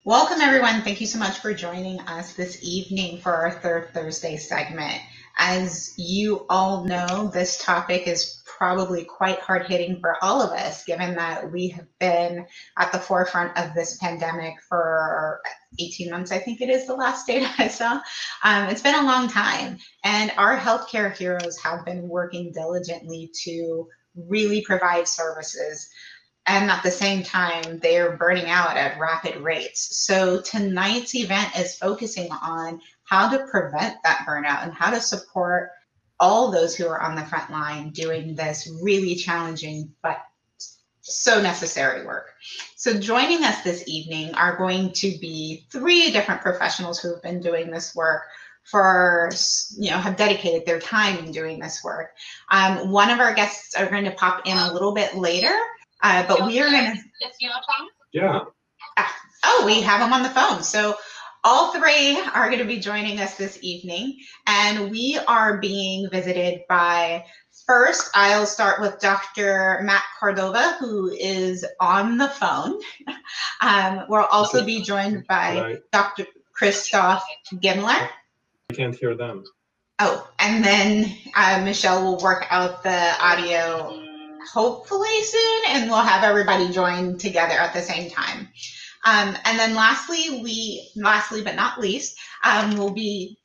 Welcome, everyone. Thank you so much for joining us this evening for our third Thursday segment. As you all know, this topic is probably quite hard-hitting for all of us, given that we have been at the forefront of this pandemic for 18 months, I think it is the last data I saw. It's been a long time, and our healthcare heroes have been working diligently to really provide services. And at the same time, they're burning out at rapid rates. So tonight's event is focusing on how to prevent that burnout and how to support all those who are on the front line doing this really challenging but so necessary work. So joining us this evening are going to be three different professionals who have been doing this work for, have dedicated their time in doing this work. One of our guests are going to pop in a little bit later. But we are going to. It's Yotam? Yeah. Oh, we have them on the phone. So all three are going to be joining us this evening. And we are being visited by, first, I'll start with Dr. Matt Cordova, who is on the phone. We'll also be joined by Dr. Christophe Gimmler. I can't hear them. Oh, and then Michelle will work out the audio hopefully soon, and we'll have everybody join together at the same time. And then lastly but not least, we'll be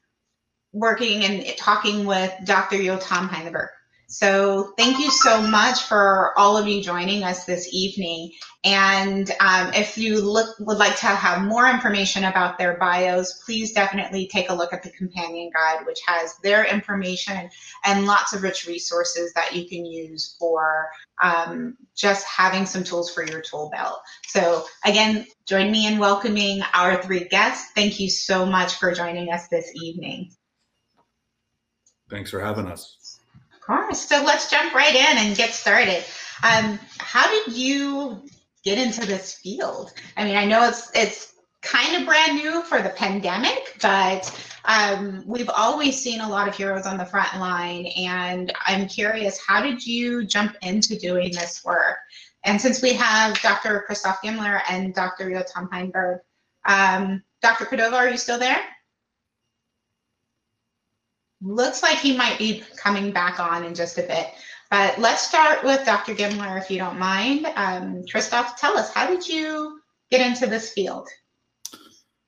working and talking with Dr. Yotam Heineberg. So thank you so much for all of you joining us this evening. And if you would like to have more information about their bios, please definitely take a look at the companion guide, which has their information and lots of rich resources that you can use for just having some tools for your tool belt. So again, join me in welcoming our three guests. Thank you so much for joining us this evening. Thanks for having us. Of course. So let's jump right in and get started. How did you get into this field? I mean, I know it's kind of brand new for the pandemic, but we've always seen a lot of heroes on the front line. And I'm curious, how did you jump into doing this work? And since we have Dr. Christophe Gimmler and Dr. Yotam Heineberg, Dr. Cordova, are you still there? Looks like he might be coming back on in just a bit, but let's start with Dr. Gimmler, if you don't mind. Christophe, tell us, how did you get into this field?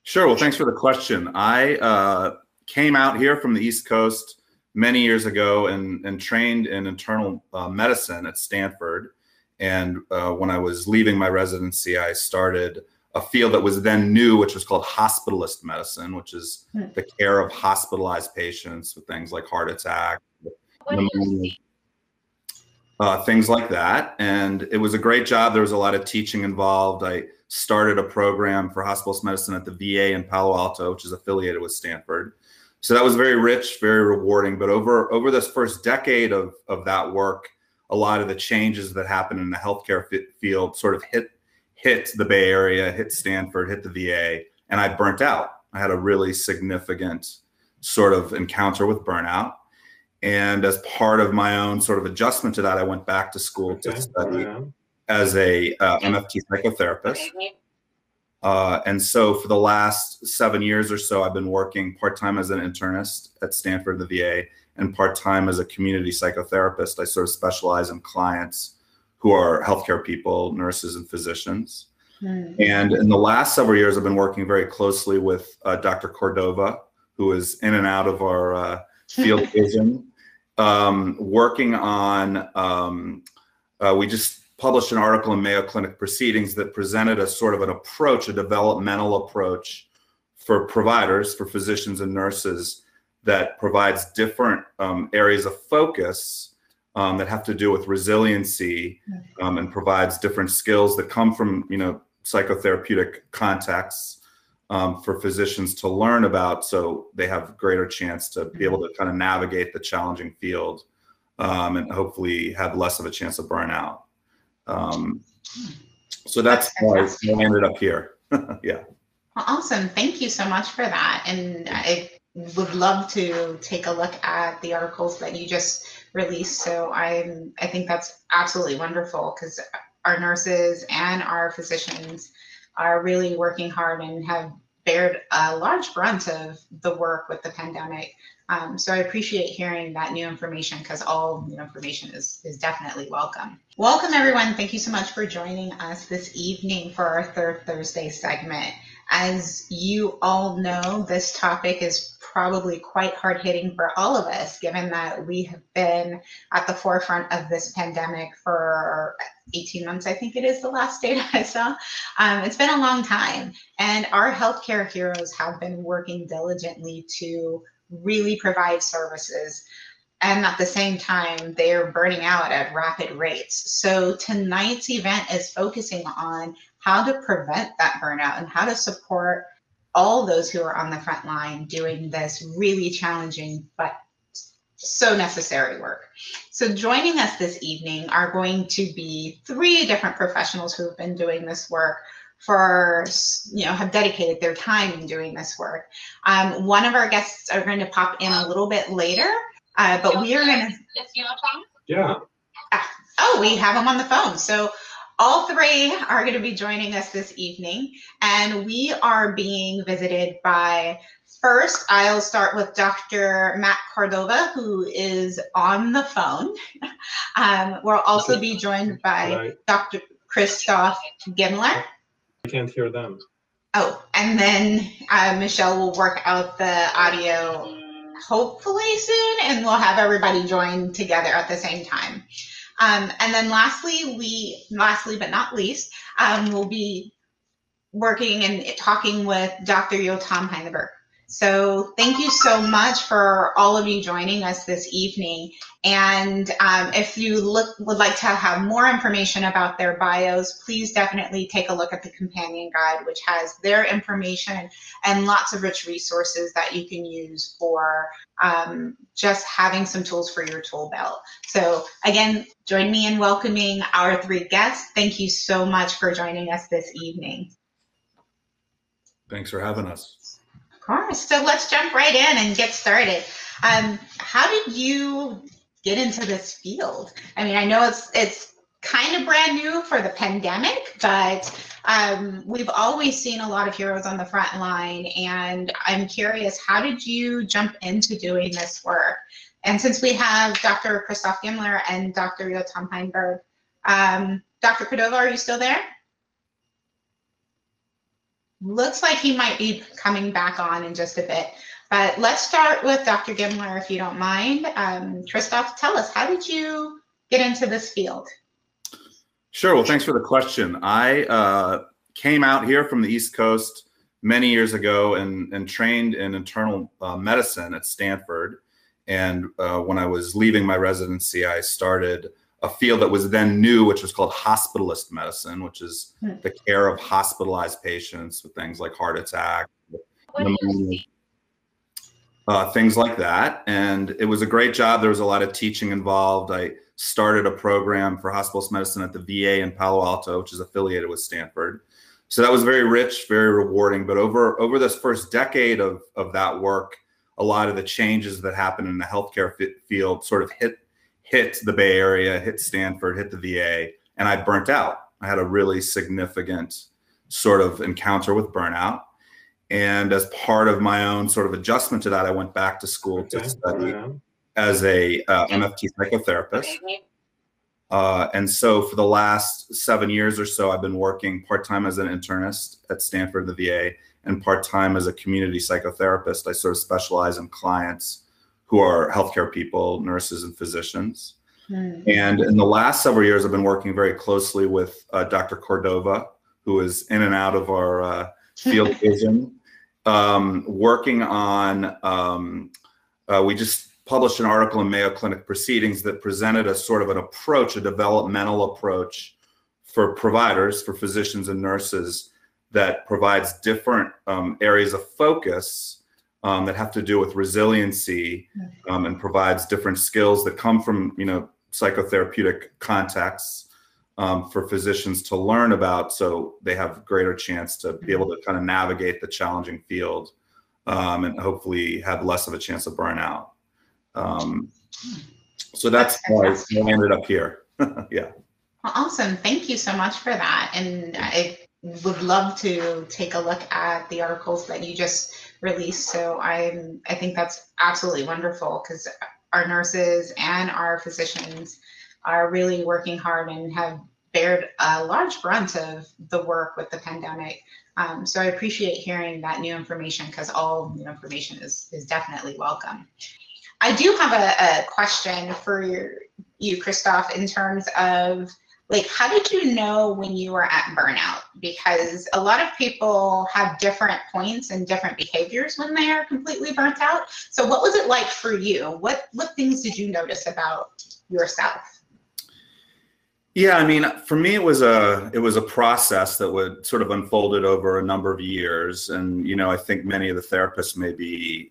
Sure. Well, thanks for the question. I came out here from the East Coast many years ago and trained in internal medicine at Stanford. And when I was leaving my residency, I started a field that was then new, which was called hospitalist medicine, which is the care of hospitalized patients with things like heart attack, pneumonia, things like that. And it was a great job. There was a lot of teaching involved. I started a program for hospitalist medicine at the VA in Palo Alto, which is affiliated with Stanford. So that was very rich, very rewarding. But over this first decade of that work, a lot of the changes that happened in the healthcare field sort of hit the Bay Area, hit Stanford, hit the VA, and I burnt out. I had a really significant sort of encounter with burnout. And as part of my own sort of adjustment to that, I went back to school to study as a MFT psychotherapist. And so for the last 7 years or so, I've been working part-time as an internist at Stanford, the VA, and part-time as a community psychotherapist. I sort of specialize in clients who are healthcare people, nurses and physicians. And in the last several years, I've been working very closely with Dr. Cordova, who is in and out of our field vision, working on, we just published an article in Mayo Clinic Proceedings that presented a sort of an approach, a developmental approach for providers, for physicians and nurses that provides different areas of focus that have to do with resiliency and provides different skills that come from, psychotherapeutic contexts for physicians to learn about, so they have greater chance to be able to kind of navigate the challenging field and hopefully have less of a chance of burnout. So that's why I ended up here. Yeah. Well, awesome. Thank you so much for that. And I would love to take a look at the articles that you just released. So I think that's absolutely wonderful, because our nurses and our physicians are really working hard and have bared a large brunt of the work with the pandemic. So I appreciate hearing that new information, because all new information is definitely welcome. Welcome, everyone. Thank you so much for joining us this evening for our third Thursday segment. As you all know, this topic is probably quite hard-hitting for all of us, given that we have been at the forefront of this pandemic for 18 months, I think it is the last data I saw. It's been a long time, and our healthcare heroes have been working diligently to really provide services, and at the same time they're burning out at rapid rates. So tonight's event is focusing on how to prevent that burnout and how to support all those who are on the front line doing this really challenging but so necessary work. So joining us this evening are going to be three different professionals who have been doing this work for, have dedicated their time in doing this work. One of our guests are going to pop in a little bit later, but we are going to... Is Yotam? Yeah. Oh, we have him on the phone. So all three are going to be joining us this evening, and we are being visited by... First, I'll start with Dr. Matt Cordova, who is on the phone. We'll also be joined by Dr. Christophe Gimmler. I can't hear them. Oh, and then Michelle will work out the audio hopefully soon, and we'll have everybody join together at the same time. And then lastly but not least, we'll be working and talking with Dr. Yotam Heineberg. So thank you so much for all of you joining us this evening. And if you would like to have more information about their bios, please definitely take a look at the companion guide, which has their information and lots of rich resources that you can use for just having some tools for your tool belt. So again, join me in welcoming our three guests. Thank you so much for joining us this evening. Thanks for having us. Of course. So let's jump right in and get started. How did you get into this field? I mean, I know it's kind of brand new for the pandemic, but we've always seen a lot of heroes on the front line, and I'm curious, how did you jump into doing this work? And since we have Dr. Christophe Gimmler and Dr. Yotam Heineberg, Dr. Cordova, are you still there? Looks like he might be coming back on in just a bit, but let's start with Dr. Gimmler, if you don't mind. Christophe, tell us, how did you get into this field? Sure. Well, thanks for the question. I came out here from the East Coast many years ago and trained in internal medicine at Stanford. And when I was leaving my residency, I started a field that was then new, which was called hospitalist medicine, which is the care of hospitalized patients with things like heart attack, pneumonia, things like that. And it was a great job. There was a lot of teaching involved. I started a program for hospitalist medicine at the VA in Palo Alto, which is affiliated with Stanford. So that was very rich, very rewarding. But over this first decade of that work, a lot of the changes that happened in the healthcare field sort of hit the Bay Area, hit Stanford, hit the VA, and I burnt out. I had a really significant sort of encounter with burnout. And as part of my own sort of adjustment to that, I went back to school to study as a MFT psychotherapist. And so for the last 7 years or so, I've been working part-time as an internist at Stanford, the VA, and part-time as a community psychotherapist. I sort of specialize in clients who are healthcare people, nurses and physicians. And in the last several years, I've been working very closely with Dr. Cordova, who is in and out of our field vision, working on, we just published an article in Mayo Clinic Proceedings that presented a sort of an approach, a developmental approach for providers, for physicians and nurses, that provides different areas of focus that have to do with resiliency, and provides different skills that come from, psychotherapeutic contexts for physicians to learn about, so they have greater chance to be able to kind of navigate the challenging field, and hopefully have less of a chance of burnout. So that's how I ended up here. Yeah. Well, awesome. Thank you so much for that. And would love to take a look at the articles that you just released. So I think that's absolutely wonderful, because our nurses and our physicians are really working hard and have bared a large brunt of the work with the pandemic. So I appreciate hearing that new information, because all new information is definitely welcome. I do have a question for you, Christophe, in terms of, like, how did you know when you were at burnout? Because a lot of people have different points and different behaviors when they are completely burnt out. So what was it like for you? What things did you notice about yourself? Yeah, I mean, for me, it was a process that would sort of unfolded over a number of years. And, I think many of the therapists may be,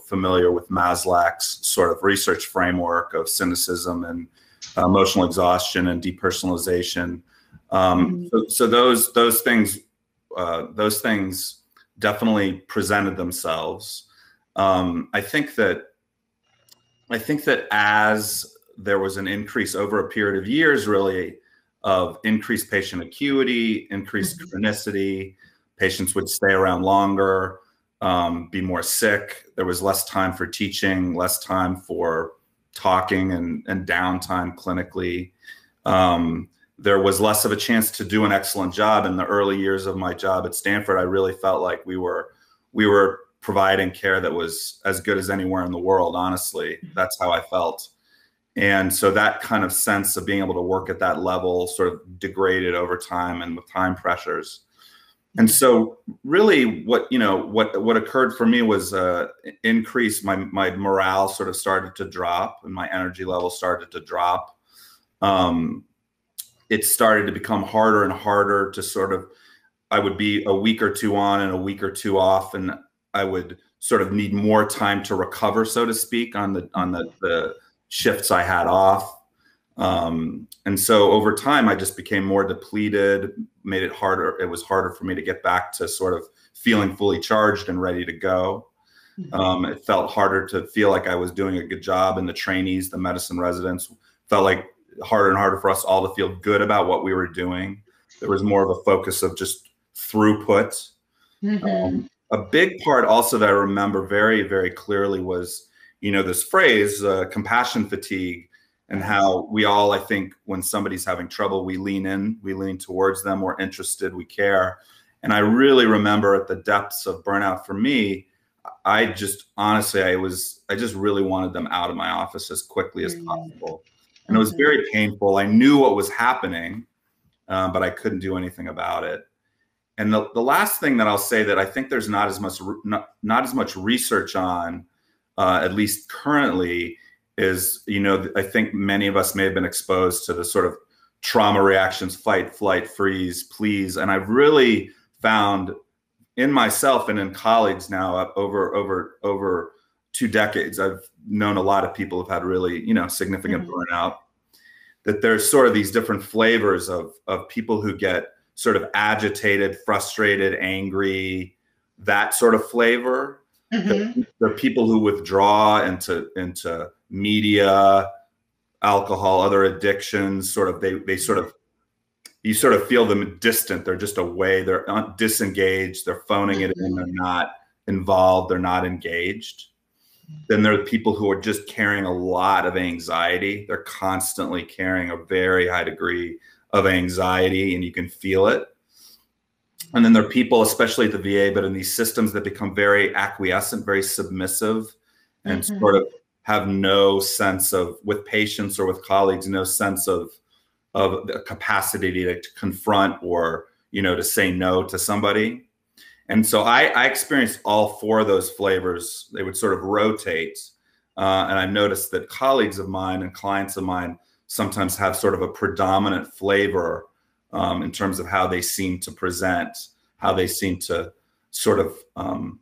familiar with Maslach's sort of research framework of cynicism and emotional exhaustion and depersonalization. So those things definitely presented themselves. I think that as there was an increase over a period of years, really, of increased patient acuity, increased chronicity. Patients would stay around longer, be more sick. There was less time for teaching, less time for talking and downtime clinically. There was less of a chance to do an excellent job. In the early years of my job at Stanford, I really felt like we were providing care that was as good as anywhere in the world, honestly. That's how I felt. And so that kind of sense of being able to work at that level sort of degraded over time and with time pressures. And so really what occurred for me was increase, my morale sort of started to drop and my energy level started to drop. It started to become harder and harder to sort of, I would be a week or two on and a week or two off, and I would sort of need more time to recover, so to speak, on the shifts I had off. And so over time, I just became more depleted, made it harder. It was harder for me to get back to sort of feeling fully charged and ready to go. It felt harder to feel like I was doing a good job, and the trainees, the medicine residents, felt like harder and harder for us all to feel good about what we were doing. There was more of a focus of just throughput. A big part also that I remember very, very clearly was, this phrase, compassion fatigue, and how we all, I think, when somebody's having trouble, we lean in, we lean towards them, we're interested, we care. And I really remember at the depths of burnout for me, I just really wanted them out of my office as quickly as possible. And it was very painful. I knew what was happening, but I couldn't do anything about it. And the last thing that I'll say that I think there's not as much research on, at least currently, is, I think many of us may have been exposed to the sort of trauma reactions, fight, flight, freeze, please. And I've really found in myself and in colleagues now over 2 decades, I've known a lot of people who've had really, significant burnout, that there's sort of these different flavors of people who get sort of agitated, frustrated, angry, that sort of flavor. There are people who withdraw into media, alcohol, other addictions. Sort of you sort of feel them distant. They're just away. They're disengaged. They're phoning it in. They're not involved. They're not engaged. Then there are people who are just carrying a lot of anxiety. They're constantly carrying a very high degree of anxiety, and you can feel it. And then there are people, especially at the VA, but in these systems, that become very acquiescent, very submissive, and sort of have no sense of, with patients or with colleagues, no sense of the capacity to confront or, to say no to somebody. And so I experienced all 4 of those flavors. They would sort of rotate. And I've noticed that colleagues of mine and clients of mine sometimes have sort of a predominant flavor in terms of how they seem to present, how they seem to sort of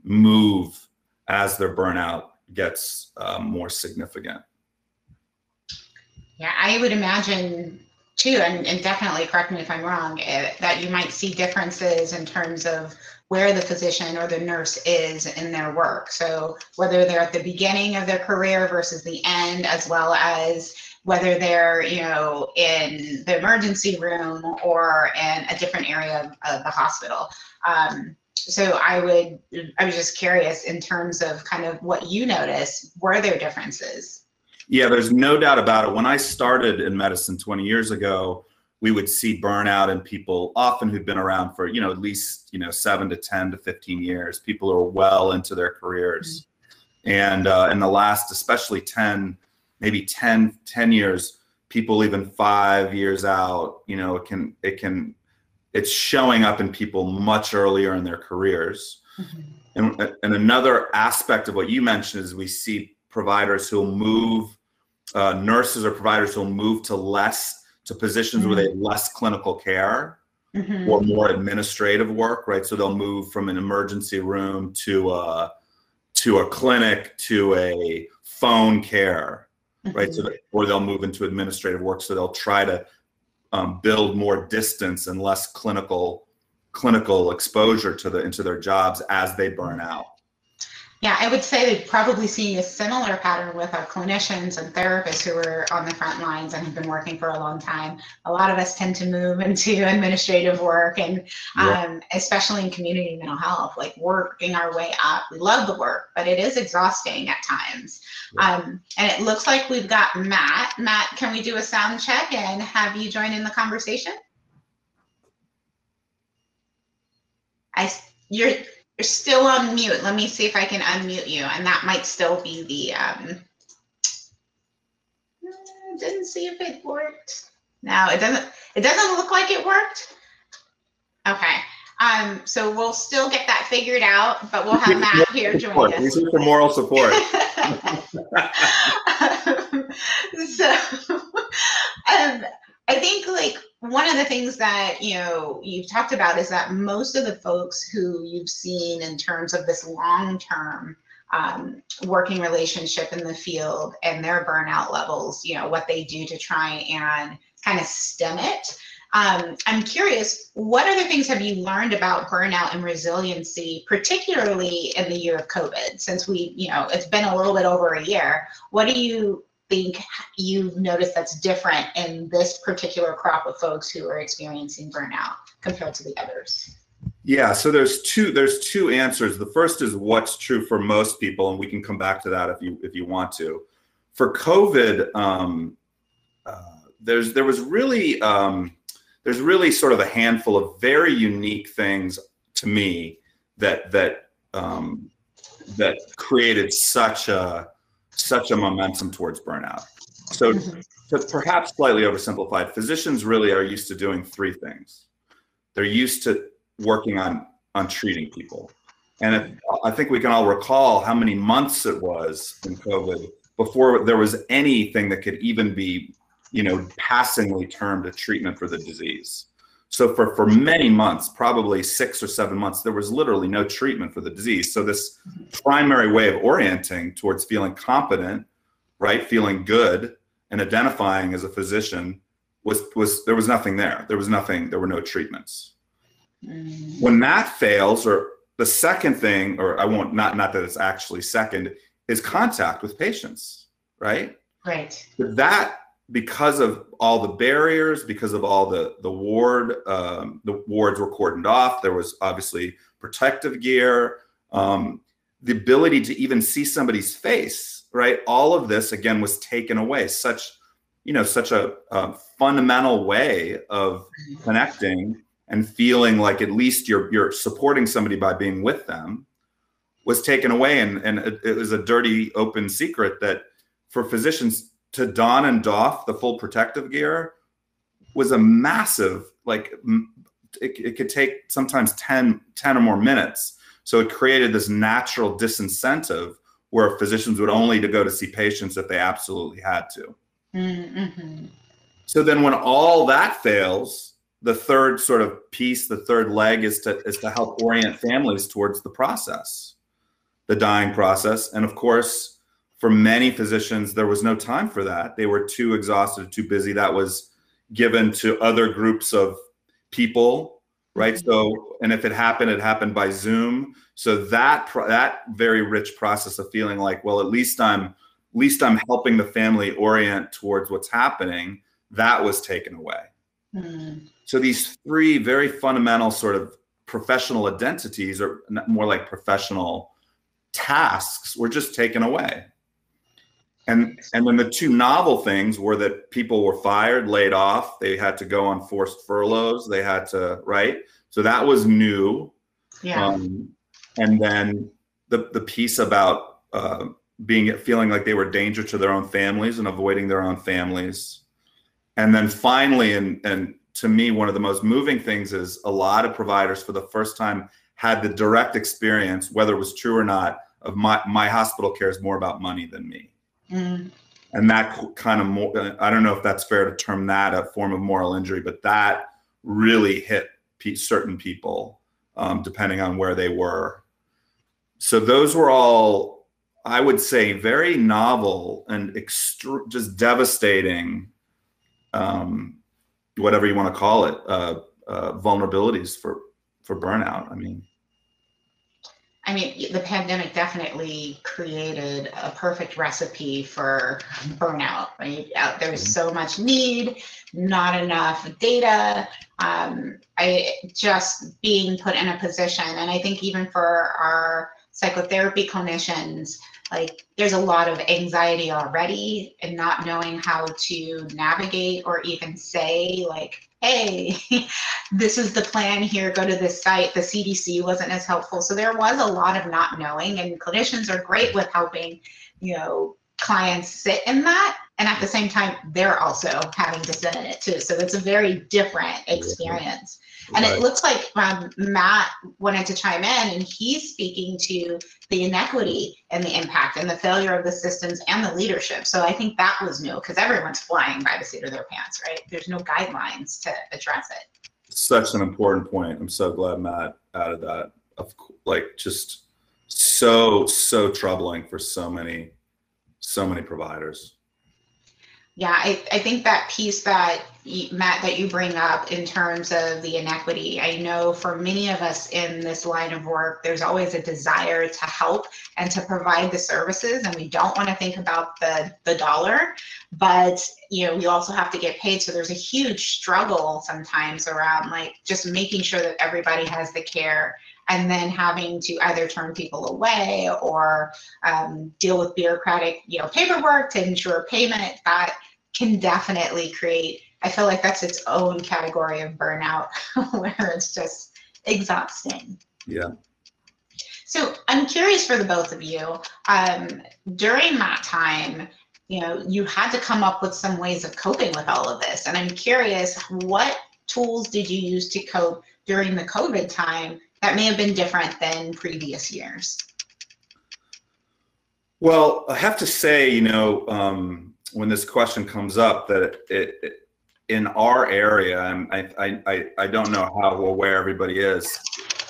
move as their burnout gets more significant. Yeah, I would imagine too, and definitely correct me if I'm wrong, that you might see differences in terms of where the physician or the nurse is in their work. So whether they're at the beginning of their career versus the end, as well as whether they're, in the emergency room or in a different area of the hospital. So I was just curious in terms of kind of what you noticed, were there differences? Yeah, there's no doubt about it. When I started in medicine 20 years ago, we would see burnout in people often who'd been around for, at least, 7 to 10 to 15 years, people who are well into their careers. And in the last, especially 10 years, people even 5 years out, it's showing up in people much earlier in their careers. And another aspect of what you mentioned is we see providers who'll move, nurses or providers who'll move to positions where they have less clinical care or more administrative work, right? So they'll move from an emergency room to a clinic to a phone care, right? So or they'll move into administrative work. So they'll try to build more distance and less clinical exposure into their jobs as they burn out. Yeah, I would say they've probably seen a similar pattern with our clinicians and therapists who are on the front lines and have been working for a long time. A lot of us tend to move into administrative work, and especially in community mental health, like working our way up. We love the work, but it is exhausting at times. And it looks like we've got Matt. Matt, can we do a sound check and have you join in the conversation? You're still on mute. Let me see if I can unmute you, and that might still be the. Didn't see if it worked. No, it doesn't. It doesn't look like it worked. Okay. So we'll still get that figured out, but we'll have Matt here join us. These are for moral support. I think like one of the things that, you've talked about is that most of the folks who you've seen in terms of this long-term working relationship in the field and their burnout levels, what they do to try and kind of stem it. I'm curious, what other things have you learned about burnout and resiliency, particularly in the year of COVID, since it's been a little bit over a year? What do you think you've noticed that's different in this particular crop of folks who are experiencing burnout compared to the others? Yeah, so there's two answers. The first is what's true for most people, and we can come back to that if you want to. For COVID, there's really sort of a handful of very unique things to me that created such a momentum towards burnout. So to perhaps slightly oversimplified, physicians really are used to doing three things. They're used to working on treating people. And I think we can all recall how many months it was in COVID before there was anything that could even be, passingly termed a treatment for the disease. So for many months, probably 6 or 7 months, there was literally no treatment for the disease. So this primary way of orienting towards feeling competent, right, feeling good, and identifying as a physician there was nothing there. There were no treatments. When that fails, or the second thing, or not that it's actually second, is contact with patients, right? Right. That, because of all the barriers, because of all the wards were cordoned off, there was obviously protective gear, the ability to even see somebody's face, right? All of this, again, was taken away. Such a fundamental way of connecting and feeling like at least you're supporting somebody by being with them was taken away. And it was a dirty open secret that for physicians to don and doff the full protective gear was a massive, it could take sometimes 10 or more minutes. So it created this natural disincentive where physicians would only go to see patients if they absolutely had to. Mm-hmm. So then when all that fails, the third sort of piece, the third leg is to help orient families towards the process, the dying process. And of course, for many physicians, there was no time for that. They were too exhausted, too busy. That was given to other groups of people, right? So, and if it happened by Zoom. So that very rich process of feeling like, well, at least I'm least I'm helping the family orient towards what's happening, that was taken away. So these three very fundamental sort of professional identities, or more like professional tasks, were just taken away. And then the two novel things were that people were fired, laid off, they had to go on forced furloughs, they had to, right? So that was new. Yeah. And then the piece about feeling like they were a danger to their own families and avoiding their own families. And then finally, and to me, one of the most moving things is a lot of providers for the first time had the direct experience, whether it was true or not, of my hospital cares more about money than me. And that kind of more, I don't know if that's fair to term that a form of moral injury, but that really hit certain people, depending on where they were. So those were all, I would say, very novel and just devastating, whatever you want to call it, vulnerabilities for burnout. I mean, the pandemic definitely created a perfect recipe for burnout, right? There's so much need, not enough data, just being put in a position. And I think even for our psychotherapy clinicians, like there's a lot of anxiety already and not knowing how to navigate or even say like, hey, this is the plan here, go to this site. The CDC wasn't as helpful. So there was a lot of not knowing, and clinicians are great with helping, clients sit in that. And at the same time, they're also having to sit in it too. So it's a very different experience. And it looks like Matt wanted to chime in, and he's speaking to the inequity and the impact and the failure of the systems and the leadership. So I think that was new because everyone's flying by the seat of their pants, right? There's no guidelines to address it. Such an important point. I'm so glad Matt added that. Just so troubling for so many providers. Yeah, I think that piece that, Matt, that you bring up in terms of the inequity, I know for many of us in this line of work, there's always a desire to help and to provide the services, and we don't want to think about the dollar, but we also have to get paid. So there's a huge struggle sometimes around like just making sure that everybody has the care, and then having to either turn people away or deal with bureaucratic, paperwork to ensure payment. That can definitely create, I feel like that's its own category of burnout where it's just exhausting. Yeah. So I'm curious for the both of you, during that time, you had to come up with some ways of coping with all of this. And I'm curious, what tools did you use to cope during the COVID time that may have been different than previous years? Well, I have to say, when this question comes up, that it in our area, and I don't know how aware everybody is,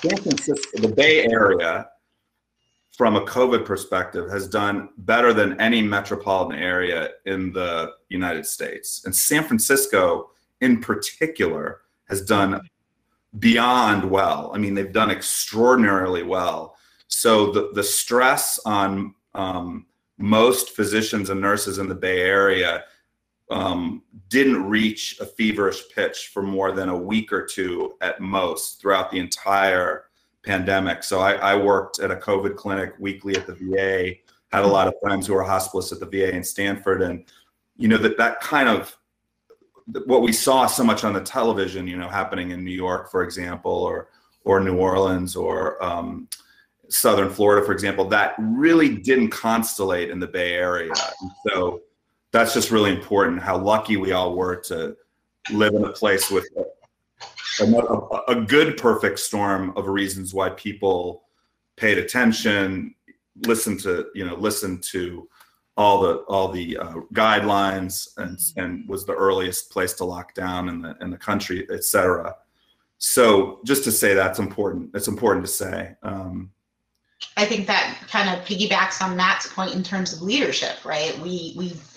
San Francisco, the Bay Area, from a COVID perspective, has done better than any metropolitan area in the United States. And San Francisco, in particular, has done beyond well. I mean, they've done extraordinarily well. So the stress on most physicians and nurses in the Bay Area didn't reach a feverish pitch for more than a week or two at most throughout the entire pandemic. So I worked at a COVID clinic weekly at the VA, had a lot of friends who were hospitalists at the VA in Stanford. And, that kind of, what we saw so much on the television, happening in New York, for example, or New Orleans, or Southern Florida, for example, that really didn't constellate in the Bay Area. And so that's just really important, how lucky we all were to live in a place with a good perfect storm of reasons why people paid attention, listened to all the guidelines, and was the earliest place to lock down in the country, et cetera. So just to say that's important. It's important to say. I think that kind of piggybacks on Matt's point in terms of leadership, right?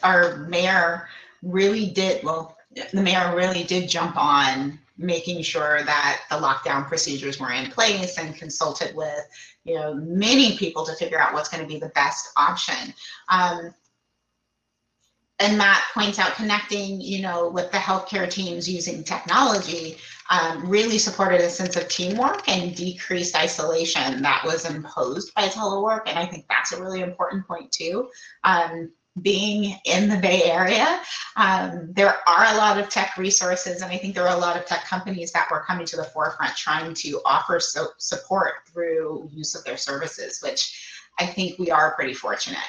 Our mayor really did, the mayor really did jump on making sure that the lockdown procedures were in place and consulted with, many people to figure out what's going to be the best option. and Matt points out connecting, with the healthcare teams using technology really supported a sense of teamwork and decreased isolation that was imposed by telework. And I think that's a really important point too. Being in the Bay Area, there are a lot of tech resources, and I think there are a lot of tech companies that were coming to the forefront trying to offer support through use of their services, which I think we are pretty fortunate.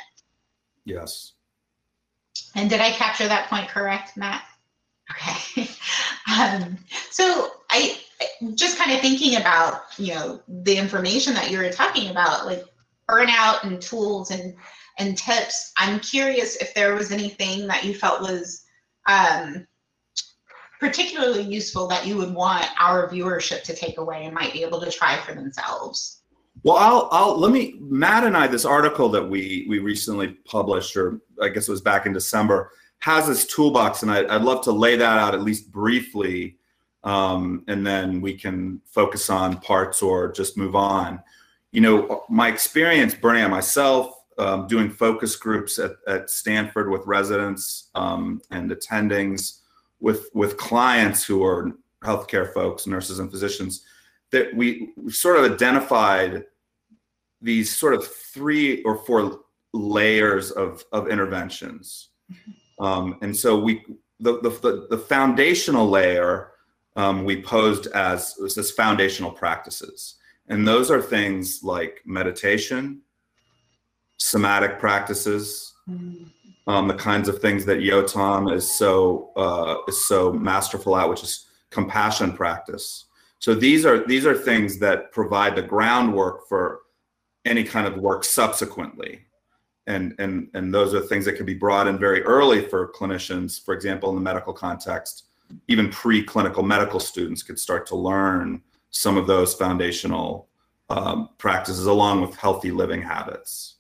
Yes. And did I capture that point correct, Matt? Okay. So I just kind of thinking about, the information that you were talking about, like burnout and tools and tips. I'm curious if there was anything that you felt was particularly useful that you would want our viewership to take away and might be able to try for themselves. Well, Matt and I, this article that we recently published, or I guess it was back in December, has this toolbox, and I'd love to lay that out at least briefly, and then we can focus on parts or just move on. My experience burning out myself, doing focus groups at Stanford with residents and attendings with clients who are healthcare folks, nurses and physicians, that we sort of identified these sort of 3 or 4 layers of interventions. And so the foundational layer we posed as this foundational practices. And those are things like meditation, somatic practices, the kinds of things that Yotam is so masterful at, which is compassion practice. So these are things that provide the groundwork for any kind of work subsequently. And those are things that can be brought in very early for clinicians. For example, in the medical context, even pre-clinical medical students could start to learn some of those foundational practices along with healthy living habits.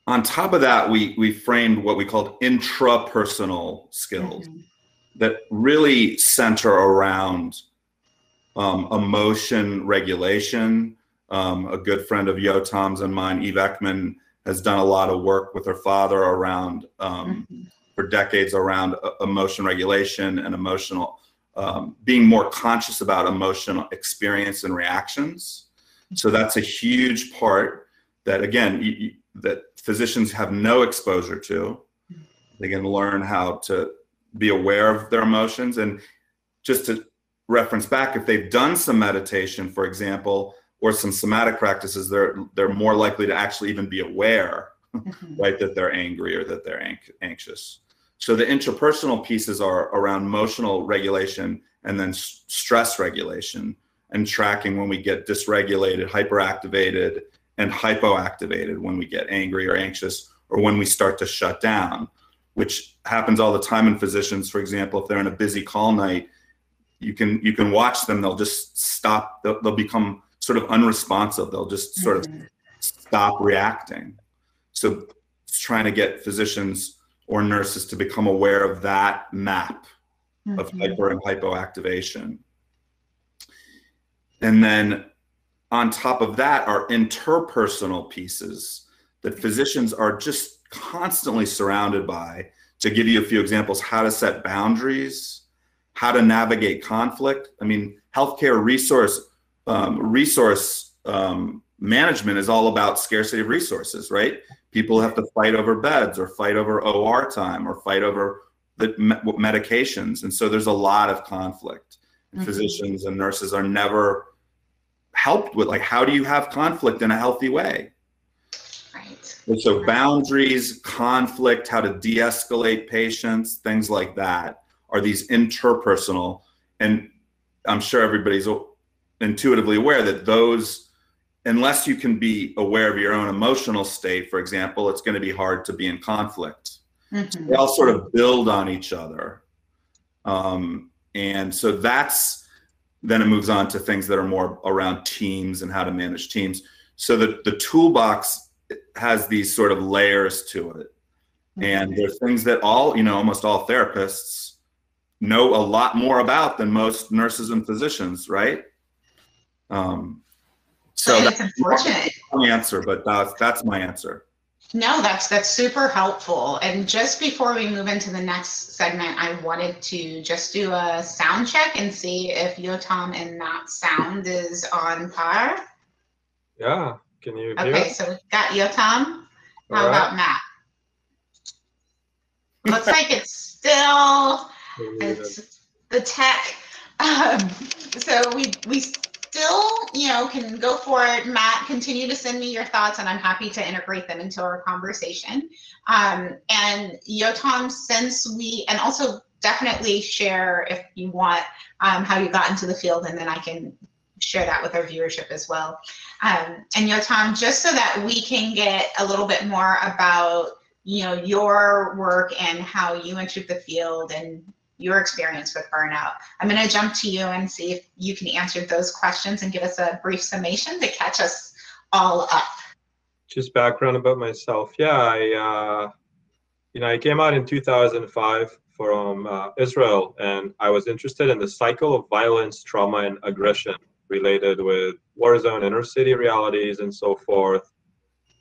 On top of that, we framed what we called intrapersonal skills that really center around emotion regulation. A good friend of Yotam's and mine, Eve Ekman, has done a lot of work with her father around, for decades, around emotion regulation and emotional, being more conscious about emotional experience and reactions. So that's a huge part that, again, that physicians have no exposure to. They can learn how to be aware of their emotions. And just to reference back, if they've done some meditation, for example, or some somatic practices, they're more likely to actually even be aware, right, that they're angry or that they're anxious. So the interpersonal pieces are around emotional regulation and then stress regulation and tracking when we get dysregulated, hyperactivated, and hypoactivated, when we get angry or anxious, or when we start to shut down, which happens all the time in physicians. For example, if they're in a busy call night, you can watch them, they'll just stop, they'll become sort of unresponsive. They'll just sort of stop reacting. So it's trying to get physicians or nurses to become aware of that map of hyper and hypoactivation. And then on top of that are interpersonal pieces that physicians are just constantly surrounded by. To give you a few examples, how to set boundaries, how to navigate conflict. I mean, healthcare resource management is all about scarcity of resources, right? People have to fight over beds or fight over OR time or fight over the medications. And so there's a lot of conflict. And physicians and nurses are never helped with, like, how do you have conflict in a healthy way? Right. And so boundaries, conflict, how to de-escalate patients, things like that are these interpersonal. And I'm sure everybody's intuitively aware that those, unless you can be aware of your own emotional state, for example, it's going to be hard to be in conflict. So they all sort of build on each other. And so then it moves on to things that are more around teams and how to manage teams. So the toolbox has these sort of layers to it. And there's things that almost all therapists know a lot more about than most nurses and physicians, right? So that's unfortunate. My answer, but that's my answer. No, that's super helpful. And just before we move into the next segment, I wanted to just do a sound check and see if Yotam and Matt's sound is on par. Yeah, can you hear Okay, us? so we've got Yotam. All How right. about Matt? Looks like Muted. it's the tech. So we still, can go for it. Matt, continue to send me your thoughts, and I'm happy to integrate them into our conversation. And Yotam, and also definitely share if you want how you got into the field, and then I can share that with our viewership as well. And Yotam, just so that we can get a little bit more about your work and how you entered the field and your experience with burnout. I'm going to jump to you and see if you can answer those questions and give us a brief summation to catch us all up. Just background about myself. Yeah, I came out in 2005 from Israel, and I was interested in the cycle of violence, trauma, and aggression related with war zone, inner city realities, and so forth.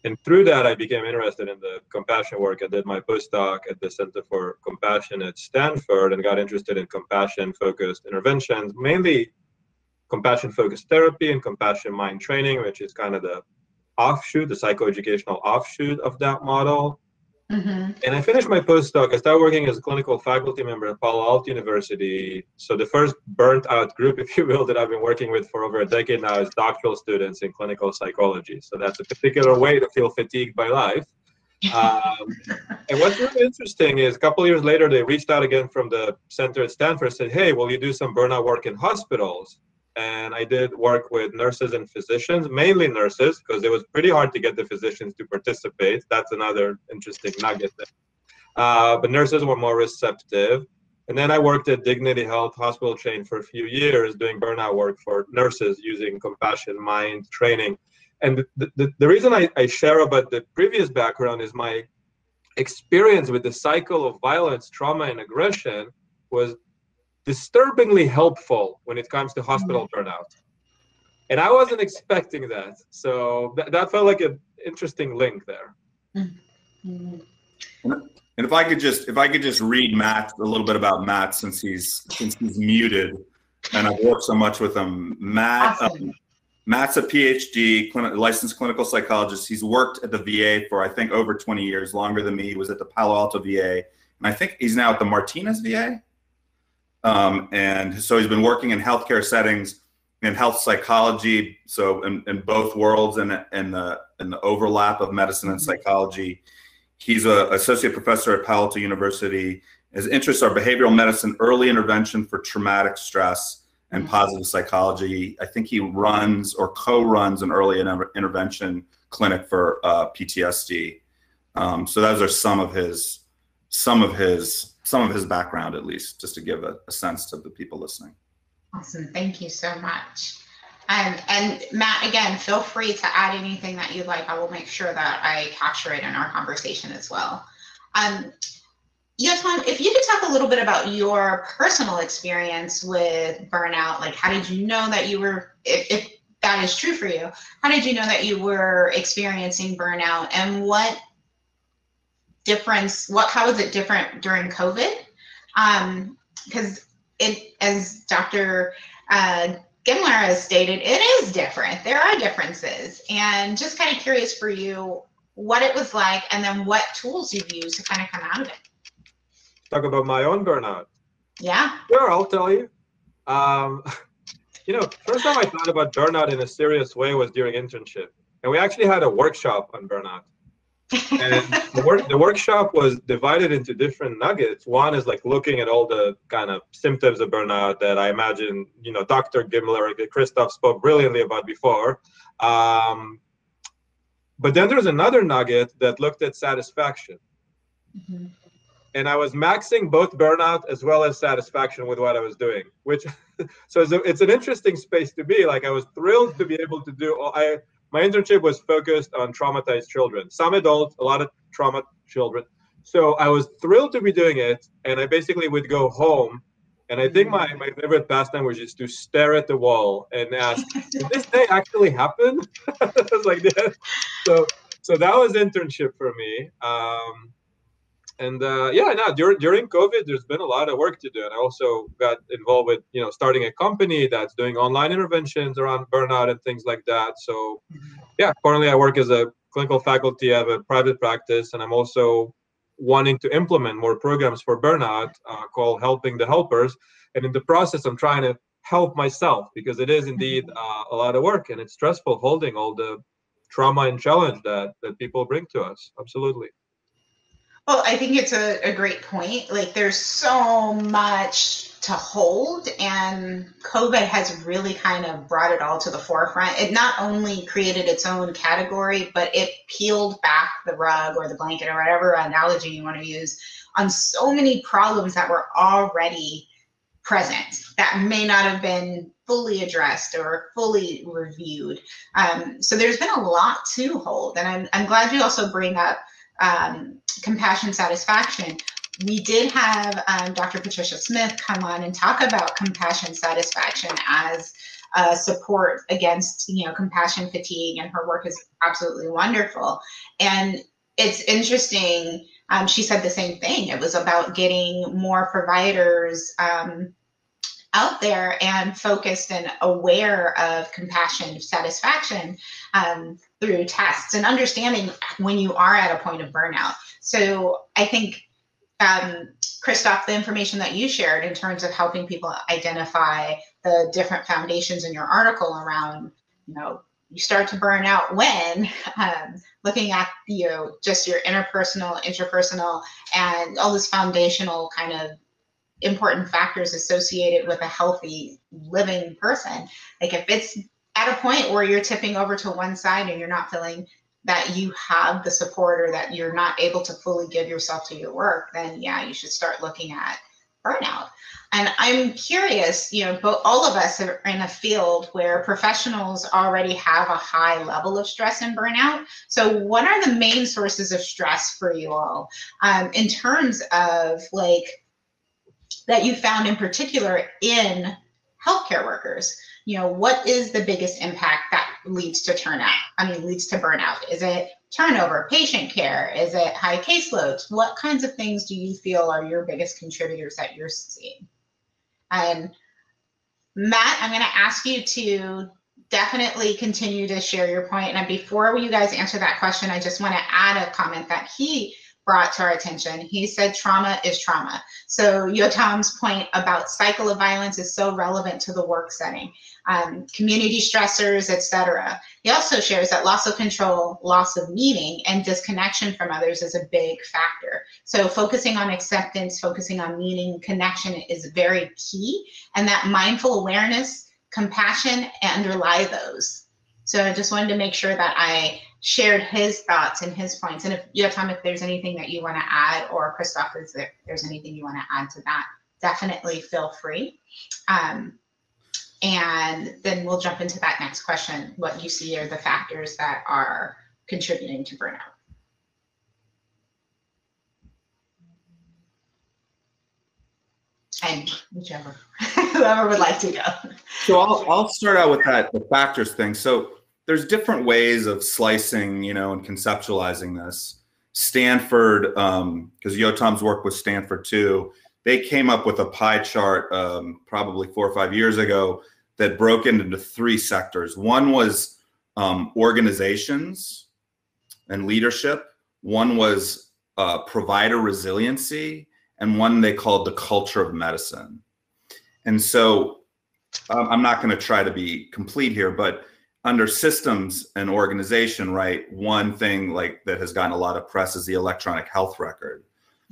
And through that, I became interested in the compassion work. I did my postdoc at the Center for Compassion at Stanford and got interested in compassion-focused interventions, mainly compassion-focused therapy and compassion mind training, which is kind of the offshoot, the psychoeducational offshoot of that model. Mm-hmm. And I finished my postdoc. I started working as a clinical faculty member at Palo Alto University. So the first burnt out group, if you will, that I've been working with for over a decade now is doctoral students in clinical psychology. So that's a particular way to feel fatigued by life. And what's really interesting is a couple of years later, they reached out again from the center at Stanford and said, hey, will you do some burnout work in hospitals? And I did work with nurses and physicians, mainly nurses, because it was pretty hard to get the physicians to participate. That's another interesting nugget there. But nurses were more receptive. And then I worked at Dignity Health hospital chain for a few years doing burnout work for nurses using compassion mind training. And the reason I share about the previous background is my experience with the cycle of violence, trauma, and aggression was disturbingly helpful when it comes to hospital burnout. And I wasn't expecting that. So that felt like an interesting link there. Mm-hmm. And if I could just read Matt a little bit about Matt since he's muted, and I've worked so much with him. Awesome. Matt's a PhD, licensed clinical psychologist. He's worked at the VA for I think over 20 years, longer than me. He was at the Palo Alto VA, and I think he's now at the Martinez VA. And so he's been working in healthcare settings in health psychology, so in both worlds and the overlap of medicine and psychology. He's an associate professor at Palo Alto University. His interests are behavioral medicine, early intervention for traumatic stress, and positive psychology. I think he runs or co-runs an early intervention clinic for PTSD. So those are some of his background, at least, just to give a sense to the people listening. Awesome. Thank you so much. And Matt, again, feel free to add anything that you'd like. I will make sure that I capture it in our conversation as well. Yotam, if you could talk a little bit about your personal experience with burnout, like how did you know that you were, if that is true for you, how did you know that you were experiencing burnout, and how was it different during COVID? Because as Dr. Gimmler has stated, it is different. There are differences, and just kind of curious for you what it was like, and then what tools you've used to kind of come out of it. Talk about my own burnout. Yeah. Sure, I'll tell you. First time I thought about burnout in a serious way was during internship, and we actually had a workshop on burnout. And the workshop was divided into different nuggets. One is like looking at all the kind of symptoms of burnout that I imagine, Dr. Gimmler and Christophe spoke brilliantly about before. But then there's another nugget that looked at satisfaction. Mm-hmm. And I was maxing both burnout as well as satisfaction with what I was doing, so it's an interesting space to be. Like, I was thrilled to be able to do my internship was focused on traumatized children, some adults, a lot of trauma children. So I was thrilled to be doing it. And I basically would go home. And I think my favorite pastime was just to stare at the wall and ask, did this day actually happen? I was like, yeah. So that was internship for me. Yeah, no, during COVID, there's been a lot of work to do. And I also got involved with, starting a company that's doing online interventions around burnout and things like that. So yeah, currently I work as a clinical faculty. I have a private practice, and I'm also wanting to implement more programs for burnout called Helping the Helpers. And in the process, I'm trying to help myself, because it is indeed a lot of work, and it's stressful holding all the trauma and challenge that people bring to us. Absolutely. Well, I think it's a great point. Like, there's so much to hold, and COVID has really kind of brought it all to the forefront. It not only created its own category, but it peeled back the rug or the blanket or whatever analogy you want to use on so many problems that were already present that may not have been fully addressed or fully reviewed. So there's been a lot to hold, and I'm glad you also bring up compassion satisfaction. We did have Dr. Patricia Smith come on and talk about compassion satisfaction as support against, compassion fatigue, and her work is absolutely wonderful. And it's interesting. She said the same thing. It was about getting more providers out there and focused and aware of compassion satisfaction through tests and understanding when you are at a point of burnout. So I think, Christophe, the information that you shared in terms of helping people identify the different foundations in your article around, you start to burn out when, looking at, just your interpersonal, and all this foundational kind of important factors associated with a healthy living person. Like, if it's at a point where you're tipping over to one side and you're not feeling that you have the support, or that you're not able to fully give yourself to your work, then yeah, you should start looking at burnout. And I'm curious, but all of us are in a field where professionals already have a high level of stress and burnout. So what are the main sources of stress for you all, in terms of that you found in particular in healthcare workers? What is the biggest impact that leads to burnout? Is it turnover, patient care? Is it high caseloads? What kinds of things do you feel are your biggest contributors that you're seeing? And Matt, I'm going to ask you to definitely continue to share your point. And before you guys answer that question, I just want to add a comment that he brought to our attention. He said trauma is trauma. So Yotam's point about cycle of violence is so relevant to the work setting, community stressors, etc. He also shares that loss of control, loss of meaning, and disconnection from others is a big factor. So focusing on acceptance, focusing on meaning, connection is very key, and that mindful awareness, compassion underlie those. So I just wanted to make sure that I shared his thoughts and his points. And if Yotam, if there's anything that you want to add, or Christophe, if there's anything you want to add to that, definitely feel free. And then we'll jump into that next question. What you see are the factors that are contributing to burnout. And whoever would like to go. So I'll start out with the factors thing. So there's different ways of slicing, and conceptualizing this. Stanford, because Yotam's worked with Stanford too, they came up with a pie chart probably 4 or 5 years ago that broke into 3 sectors. One was organizations and leadership. One was provider resiliency, and one they called the culture of medicine. And so I'm not going to try to be complete here, but under systems and organization, right, one thing that has gotten a lot of press is the electronic health record.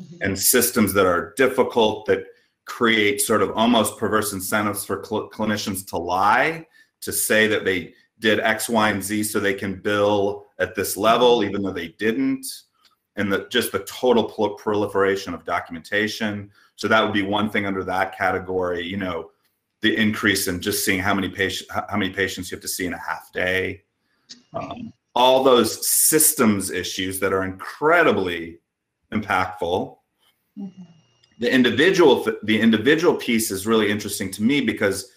Mm-hmm. And systems that are difficult, that create sort of almost perverse incentives for clinicians to lie, to say that they did X, Y, and Z so they can bill at this level, even though they didn't. And just the total proliferation of documentation. So that would be one thing under that category. The increase in just seeing how many patients you have to see in a half day. All those systems issues that are incredibly impactful. Mm-hmm. The individual piece is really interesting to me, because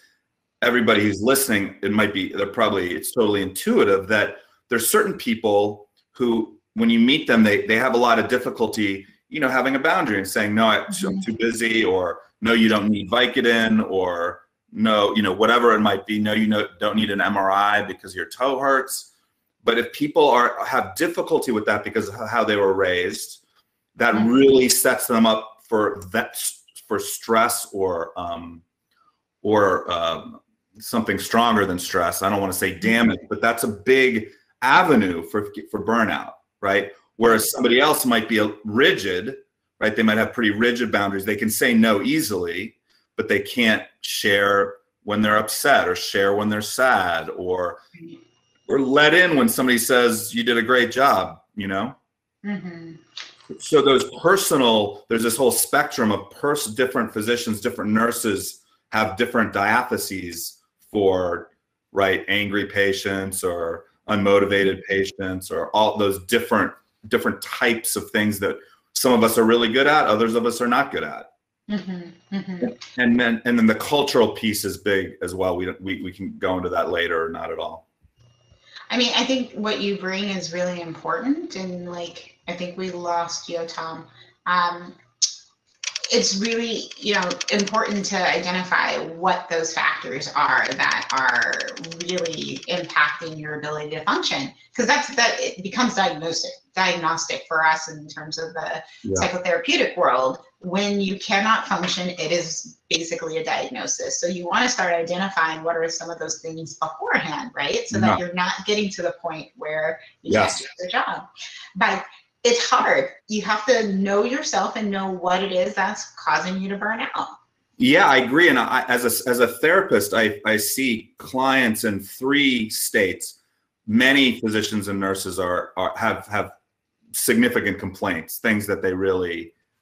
everybody who's listening, it's totally intuitive that there's certain people who, when you meet them, they have a lot of difficulty, you know, having a boundary and saying, no, I'm too busy, or no, you don't need Vicodin, or no, you know, whatever it might be. No, you don't need an MRI because your toe hurts. But if people have difficulty with that because of how they were raised, that really sets them up for stress or something stronger than stress. I don't want to say damage, but that's a big avenue for burnout, right? Whereas somebody else might be rigid, right? They might have pretty rigid boundaries. They can say no easily, but they can't share when they're upset, or share when they're sad, or let in when somebody says you did a great job, you know? So there's this whole spectrum of different physicians, different nurses have different diatheses for, right, angry patients or unmotivated patients, or all those different types of things that some of us are really good at, others of us are not good at. And then the cultural piece is big as well. We can go into that later, or not at all. I mean, I think what you bring is really important, and like, I think we lost Yotam. It's really, you know, important to identify what those factors are that are really impacting your ability to function, because it becomes diagnostic for us in terms of the psychotherapeutic world. When you cannot function, it is basically a diagnosis. So you want to start identifying what are some of those things beforehand, right? So that you're not getting to the point where you can't do the job. But it's hard. You have to know yourself and know what it is that's causing you to burn out. Yeah, I agree. And as a therapist, I see clients in 3 states. Many physicians and nurses have significant complaints, things that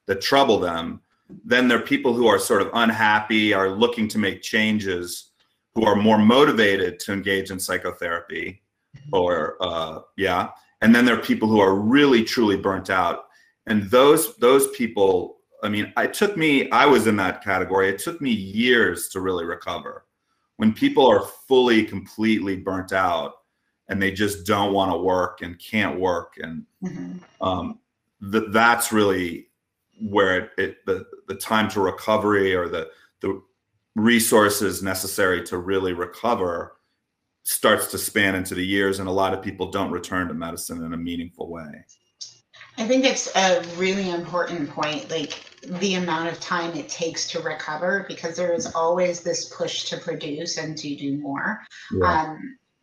that trouble them. Then there are people who are sort of unhappy, are looking to make changes, who are more motivated to engage in psychotherapy, or and then there are people who are really truly burnt out. And those people, I mean, I was in that category. It took me years to really recover. When people are fully, completely burnt out and they just don't want to work and can't work, and that's really where the time to recovery, or the resources necessary to really recover, starts to span into the years, and a lot of people don't return to medicine in a meaningful way. I think it's a really important point, like the amount of time it takes to recover, because there is always this push to produce and to do more.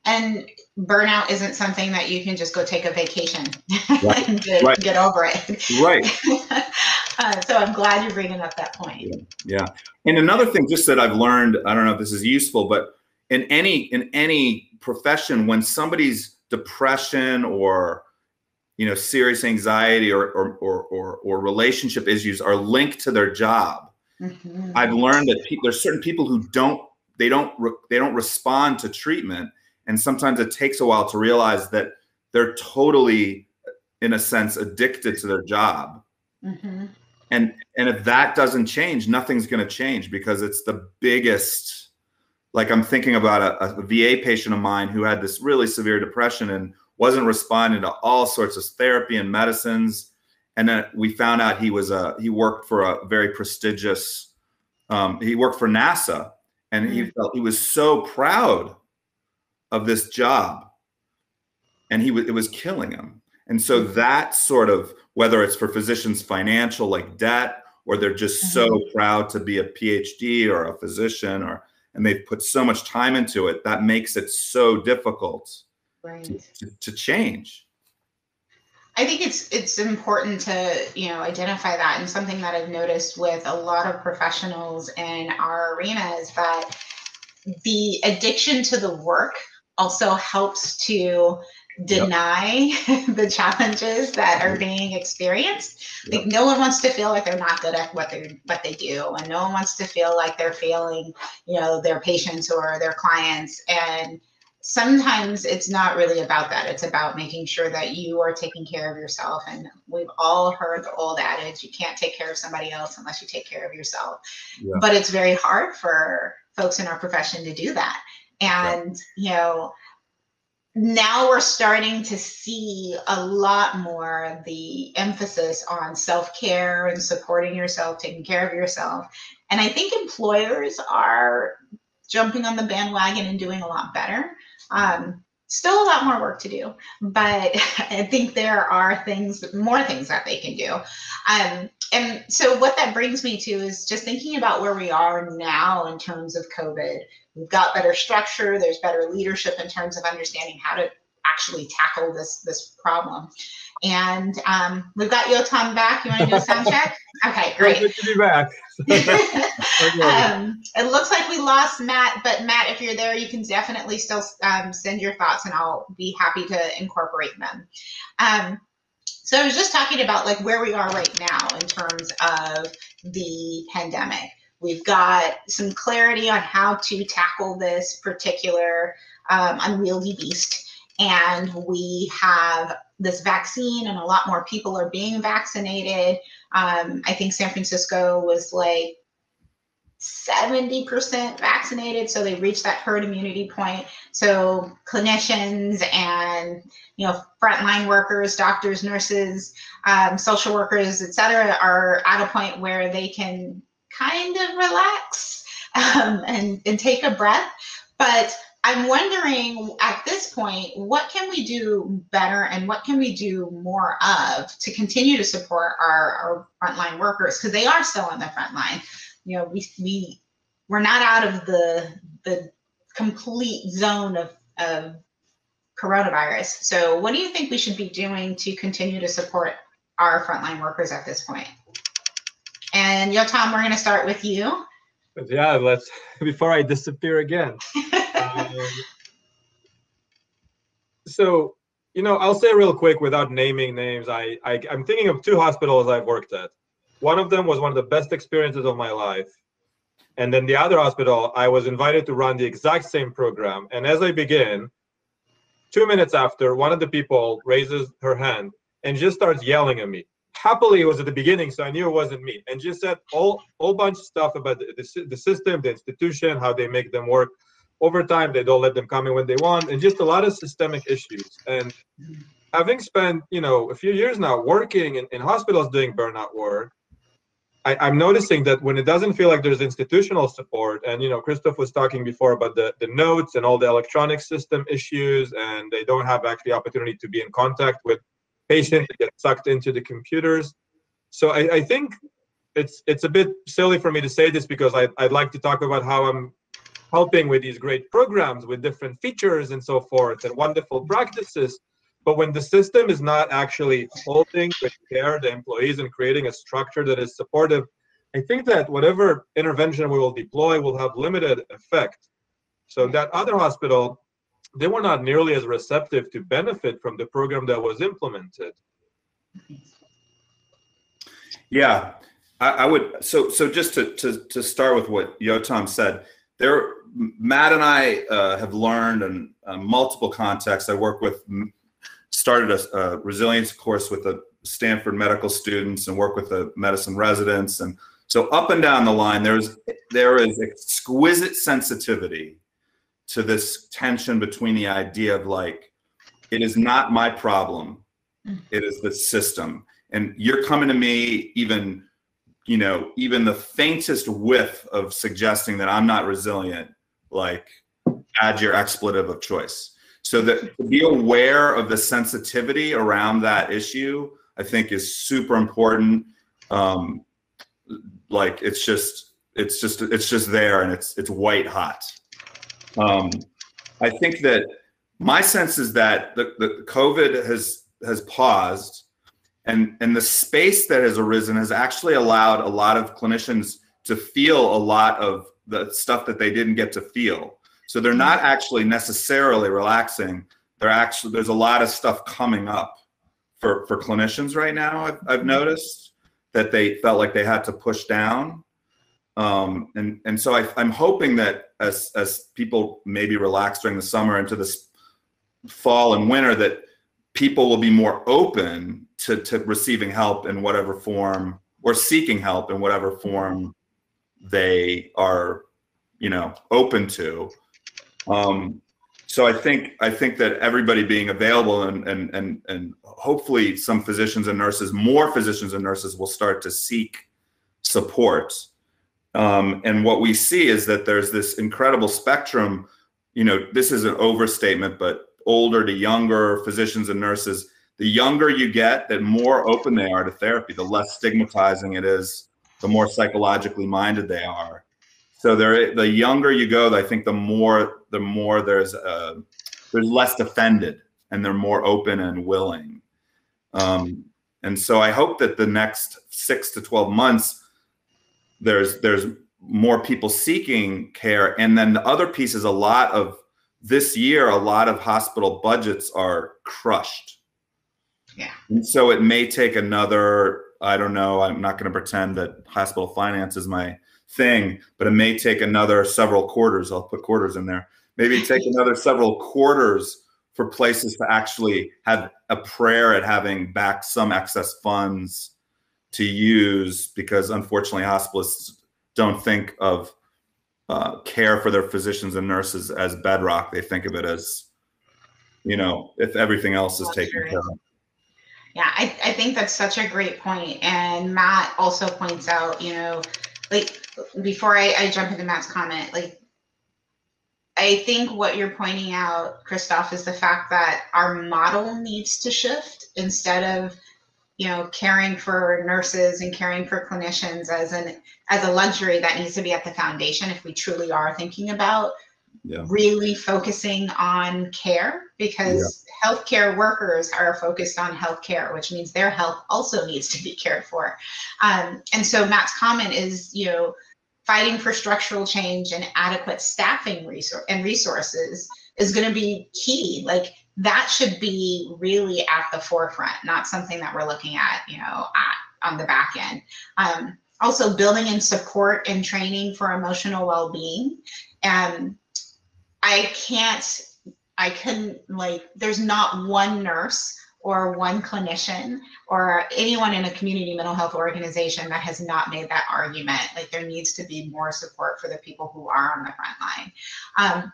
And burnout isn't something that you can just go take a vacation and get over it. Right. So I'm glad you're bringing up that point. Yeah. And another thing just that I've learned, I don't know if this is useful, but in any profession, when somebody's depression or, you know, serious anxiety or relationship issues are linked to their job, I've learned that there's certain people who don't respond to treatment, and sometimes it takes a while to realize that they're totally, in a sense, addicted to their job. And if that doesn't change, nothing's going to change, because it's the biggest. Like, I'm thinking about a VA patient of mine who had this really severe depression and wasn't responding to all sorts of therapy and medicines. And then we found out he worked for a very prestigious, he worked for NASA, and he was so proud of this job, and it was killing him. And so that sort of, whether it's for physicians financial, like debt, or they're just so proud to be a PhD or a physician, and they've put so much time into it, that makes it so difficult to change. I think it's important to, you know, identify that. And something that I've noticed with a lot of professionals in our arena is that the addiction to the work also helps to deny the challenges that are being experienced. Like, no one wants to feel like they're not good at what they do, and no one wants to feel like they're failing, you know, their patients or their clients. And sometimes it's not really about that. It's about making sure that you are taking care of yourself. And we've all heard the old adage, you can't take care of somebody else unless you take care of yourself. But it's very hard for folks in our profession to do that. And you know, now we're starting to see a lot more the emphasis on self-care and supporting yourself, taking care of yourself. And I think employers are jumping on the bandwagon and doing a lot better. Still a lot more work to do, but I think there are more things that they can do. And so what that brings me to is just thinking about where we are now in terms of COVID. We've got better structure, there's better leadership in terms of understanding how to actually tackle this problem. And we've got Yotam back. You want to do a sound check? Okay, great. Good to be back. It looks like we lost Matt, but Matt, if you're there, you can definitely still send your thoughts and I'll be happy to incorporate them. So I was just talking about like where we are right now in terms of the pandemic. We've got some clarity on how to tackle this particular unwieldy beast. And we have this vaccine and a lot more people are being vaccinated. I think San Francisco was like 70% vaccinated. So they reached that herd immunity point. So clinicians and, frontline workers, doctors, nurses, social workers, et cetera, are at a point where they can kind of relax and take a breath. But I'm wondering at this point, what can we do better and what can we do more of to continue to support our frontline workers? Because they are still on the front line. We're not out of the complete zone of coronavirus. So what do you think we should be doing to continue to support our frontline workers at this point? And Yotam, we're going to start with you. Yeah, before I disappear again. So, I'll say real quick without naming names, I'm thinking of 2 hospitals I've worked at. One of them was one of the best experiences of my life. And then the other hospital, I was invited to run the exact same program. And as I begin, 2 minutes after, one of the people raises her hand and just starts yelling at me. Happily, it was at the beginning, so I knew it wasn't me. And just said all bunch of stuff about the system, the institution, how they make them work overtime, they don't let them come in when they want, and just a lot of systemic issues. And having spent, a few years now working in hospitals doing burnout work, I'm noticing that when it doesn't feel like there's institutional support, and Christophe was talking before about the notes and all the electronic system issues, and they don't have actually opportunity to be in contact with patients that get sucked into the computers. So I think it's a bit silly for me to say this because I'd like to talk about how I'm helping with these great programs with different features and so forth and wonderful practices. But when the system is not actually holding with care the employees and creating a structure that is supportive, I think that whatever intervention we will deploy will have limited effect. So that other hospital, they were not nearly as receptive to benefit from the program that was implemented. Yeah, I would. So just to start with what Yotam said, Matt and I have learned in multiple contexts. I started a resilience course with the Stanford medical students and work with the medicine residents. And so up and down the line, there is exquisite sensitivity to this tension between the idea of like, it is not my problem, it is the system. And you're coming to me even the faintest whiff of suggesting that I'm not resilient, like add your expletive of choice. So that to be aware of the sensitivity around that issue, I think is super important. Like it's just there and it's white hot. I think that my sense is that the COVID has paused, and the space that has arisen has actually allowed a lot of clinicians to feel a lot of the stuff that they didn't get to feel. So they're not actually necessarily relaxing. There's a lot of stuff coming up for clinicians right now. I've noticed that they felt like they had to push down. And so I'm hoping that as people maybe relax during the summer into this fall and winter, that people will be more open to receiving help in whatever form, or seeking help in whatever form they are, open to. So I think that everybody being available and hopefully some physicians and nurses, more physicians and nurses will start to seek support. And what we see is that there's this incredible spectrum. You know, this is an overstatement, but older to younger physicians and nurses, the younger you get, the more open they are to therapy, the less stigmatizing it is, the more psychologically minded they are. So the younger you go, I think the more there's less defended, and they're more open and willing. And so I hope that the next 6 to 12 months, there's more people seeking care. And then the other piece is a lot of hospital budgets are crushed. Yeah. And so it may take another, I don't know, I'm not going to pretend that hospital finance is my thing, but it may take another several quarters. I'll put quarters in there. Maybe take another several quarters for places to actually have a prayer at having back some excess funds to use, because unfortunately hospitalists don't think of care for their physicians and nurses as bedrock. They think of it as, you know, if everything else is taken care of. Yeah, I think that's such a great point. And Matt also points out, you know, like, before I jump into Matt's comment, like, I think what you're pointing out, Christophe, is the fact that our model needs to shift. Instead of, you know, caring for nurses and caring for clinicians as a luxury, that needs to be at the foundation if we truly are thinking about really focusing on care, because healthcare workers are focused on healthcare, which means their health also needs to be cared for. And so Matt's comment is, you know, fighting for structural change and adequate staffing resources is going to be key. Like, that should be really at the forefront, not something that we're looking at, you know, on the back end. Also, building in support and training for emotional well-being. I couldn't, like, there's not one nurse or one clinician or anyone in a community mental health organization that has not made that argument. Like, there needs to be more support for the people who are on the front line.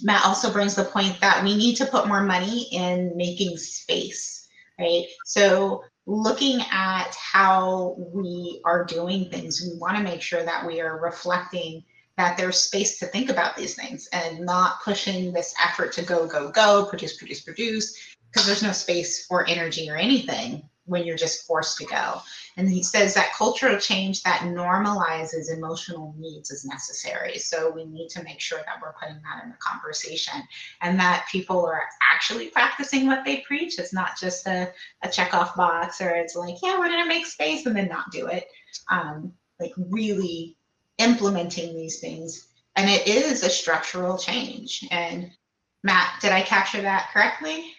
Matt also brings the point that we need to put more money in making space, right? So looking at how we are doing things, we want to make sure that we are reflecting that there's space to think about these things and not pushing this effort to go, produce, because there's no space or energy or anything when you're just forced to go. And he says that cultural change that normalizes emotional needs is necessary. So we need to make sure that we're putting that in the conversation and that people are actually practicing what they preach. It's not just a checkoff box, or it's like, yeah, we're going to make space and then not do it. Like, really implementing these things. And it is a structural change. And Matt, did I capture that correctly?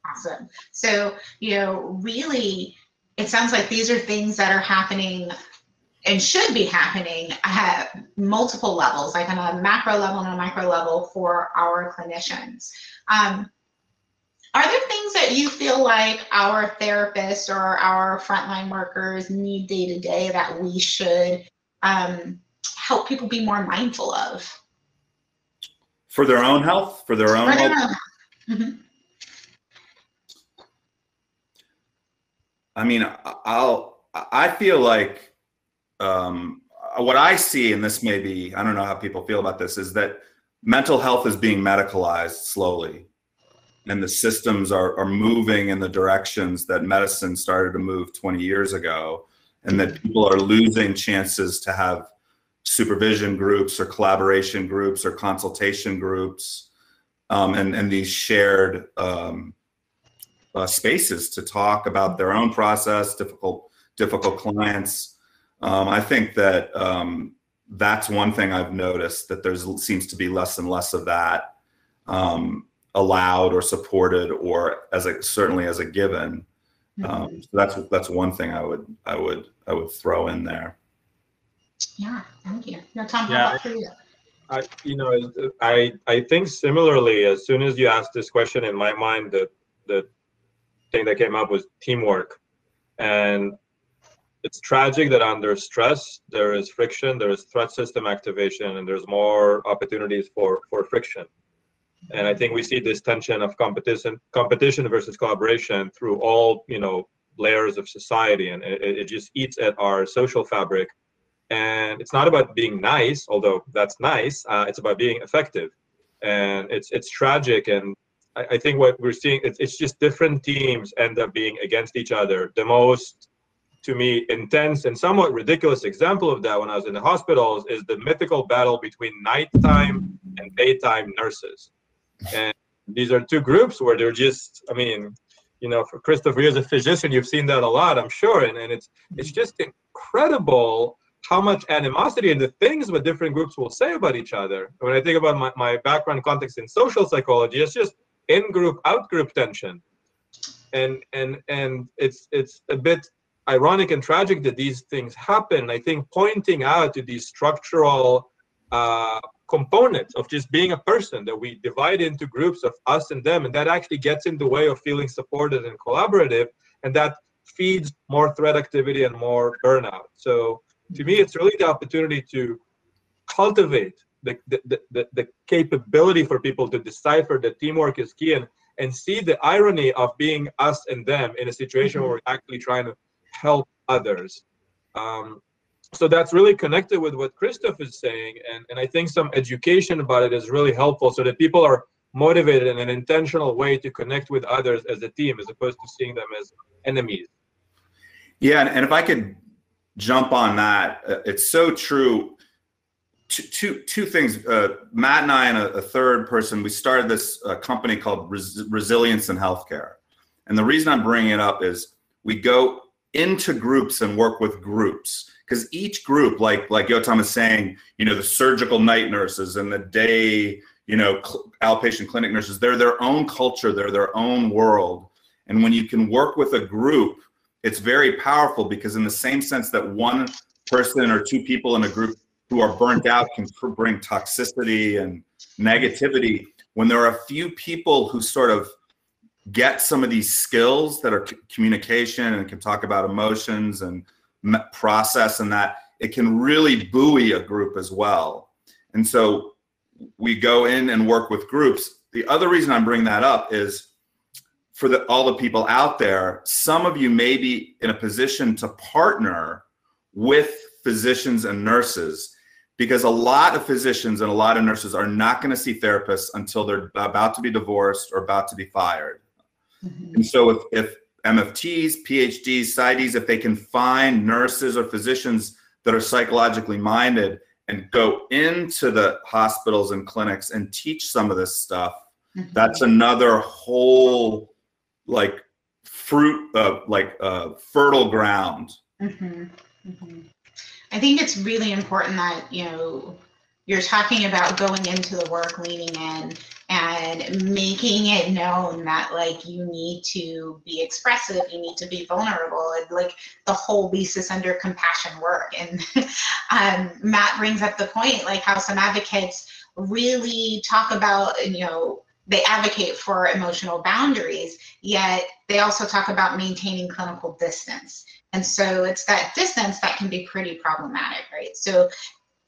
Awesome. So, you know, really, it sounds like these are things that are happening and should be happening at multiple levels, like on a macro level and a micro level for our clinicians. Are there things that you feel like our therapists or our frontline workers need day to day that we should help people be more mindful of? For their own health, for their own health? Mm-hmm. I mean, I feel like what I see, and this may be, I don't know how people feel about this, is that mental health is being medicalized slowly. And the systems are moving in the directions that medicine started to move 20 years ago. And that people are losing chances to have supervision groups or collaboration groups or consultation groups, and these shared spaces to talk about their own process, difficult clients. I think that that's one thing I've noticed, that seems to be less and less of that allowed or supported, or certainly as a given. So that's one thing I would throw in there. Yeah, thank you. Yotam, how about for you? I think similarly. As soon as you asked this question, in my mind, the thing that came up was teamwork. And it's tragic that under stress there is friction, there is threat system activation, and there's more opportunities for friction. And I think we see this tension of competition versus collaboration through all, layers of society, and it just eats at our social fabric. And it's not about being nice, although that's nice. It's about being effective, and it's tragic. And I think what we're seeing, it's just different teams end up being against each other. The most, to me, intense and somewhat ridiculous example of that when I was in the hospitals is the mythical battle between nighttime and daytime nurses. And these are two groups where they're just, for Christophe, as a physician, you've seen that a lot, I'm sure. And it's just incredible how much animosity and the things what different groups will say about each other. When I think about my background context in social psychology, it's just in-group, out-group tension. And it's a bit ironic and tragic that these things happen. I think pointing out to these structural components of just being a person, that we divide into groups of us and them, and that actually gets in the way of feeling supported and collaborative, and that feeds more threat activity and more burnout. So to me, it's really the opportunity to cultivate the capability for people to decipher that teamwork is key, and see the irony of being us and them in a situation where we're actually trying to help others. So that's really connected with what Christophe is saying, and I think some education about it is really helpful, so that people are motivated in an intentional way to connect with others as a team, as opposed to seeing them as enemies. Yeah, and if I could jump on that, it's so true. Two things. Matt and I and a third person, we started this company called Resiliency in Healthcare, and the reason I'm bringing it up is we go into groups and work with groups, because each group, like Yotam is saying, the surgical night nurses and the day, outpatient clinic nurses, they're their own culture, they're their own world. And when you can work with a group, it's very powerful, because in the same sense that one person or two people in a group who are burnt out can bring toxicity and negativity, when there are a few people who sort of get some of these skills that are communication and can talk about emotions and process, and that it can really buoy a group as well. And so we go in and work with groups. The other reason I'm bringing that up is for all the people out there, some of you may be in a position to partner with physicians and nurses, because a lot of physicians and a lot of nurses are not going to see therapists until they're about to be divorced or about to be fired. And so if MFTs, PhDs, PsyDs, if they can find nurses or physicians that are psychologically minded and go into the hospitals and clinics and teach some of this stuff, that's another whole fertile ground. I think it's really important that, you're talking about going into the work, leaning in, and making it known that you need to be expressive, you need to be vulnerable, and the whole basis under compassion work. And Matt brings up the point, how some advocates really talk about, they advocate for emotional boundaries, yet they also talk about maintaining clinical distance. And so it's that distance that can be pretty problematic, right? So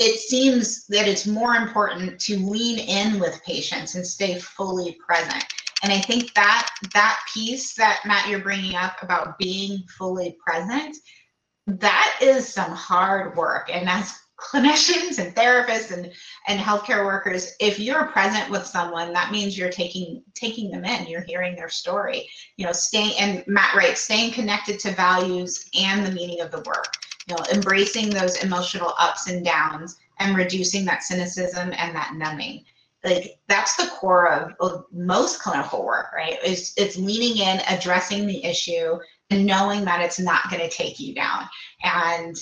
it seems that it's more important to lean in with patients and stay fully present. And I think that piece that, Matt, you're bringing up about being fully present, that is some hard work. And as clinicians and therapists and healthcare workers, if you're present with someone, that means you're taking them in, you're hearing their story, and Matt, right, staying connected to values and the meaning of the work, embracing those emotional ups and downs and reducing that cynicism and that numbing. That's the core of most clinical work, right? It's leaning in, addressing the issue, and knowing that it's not going to take you down. And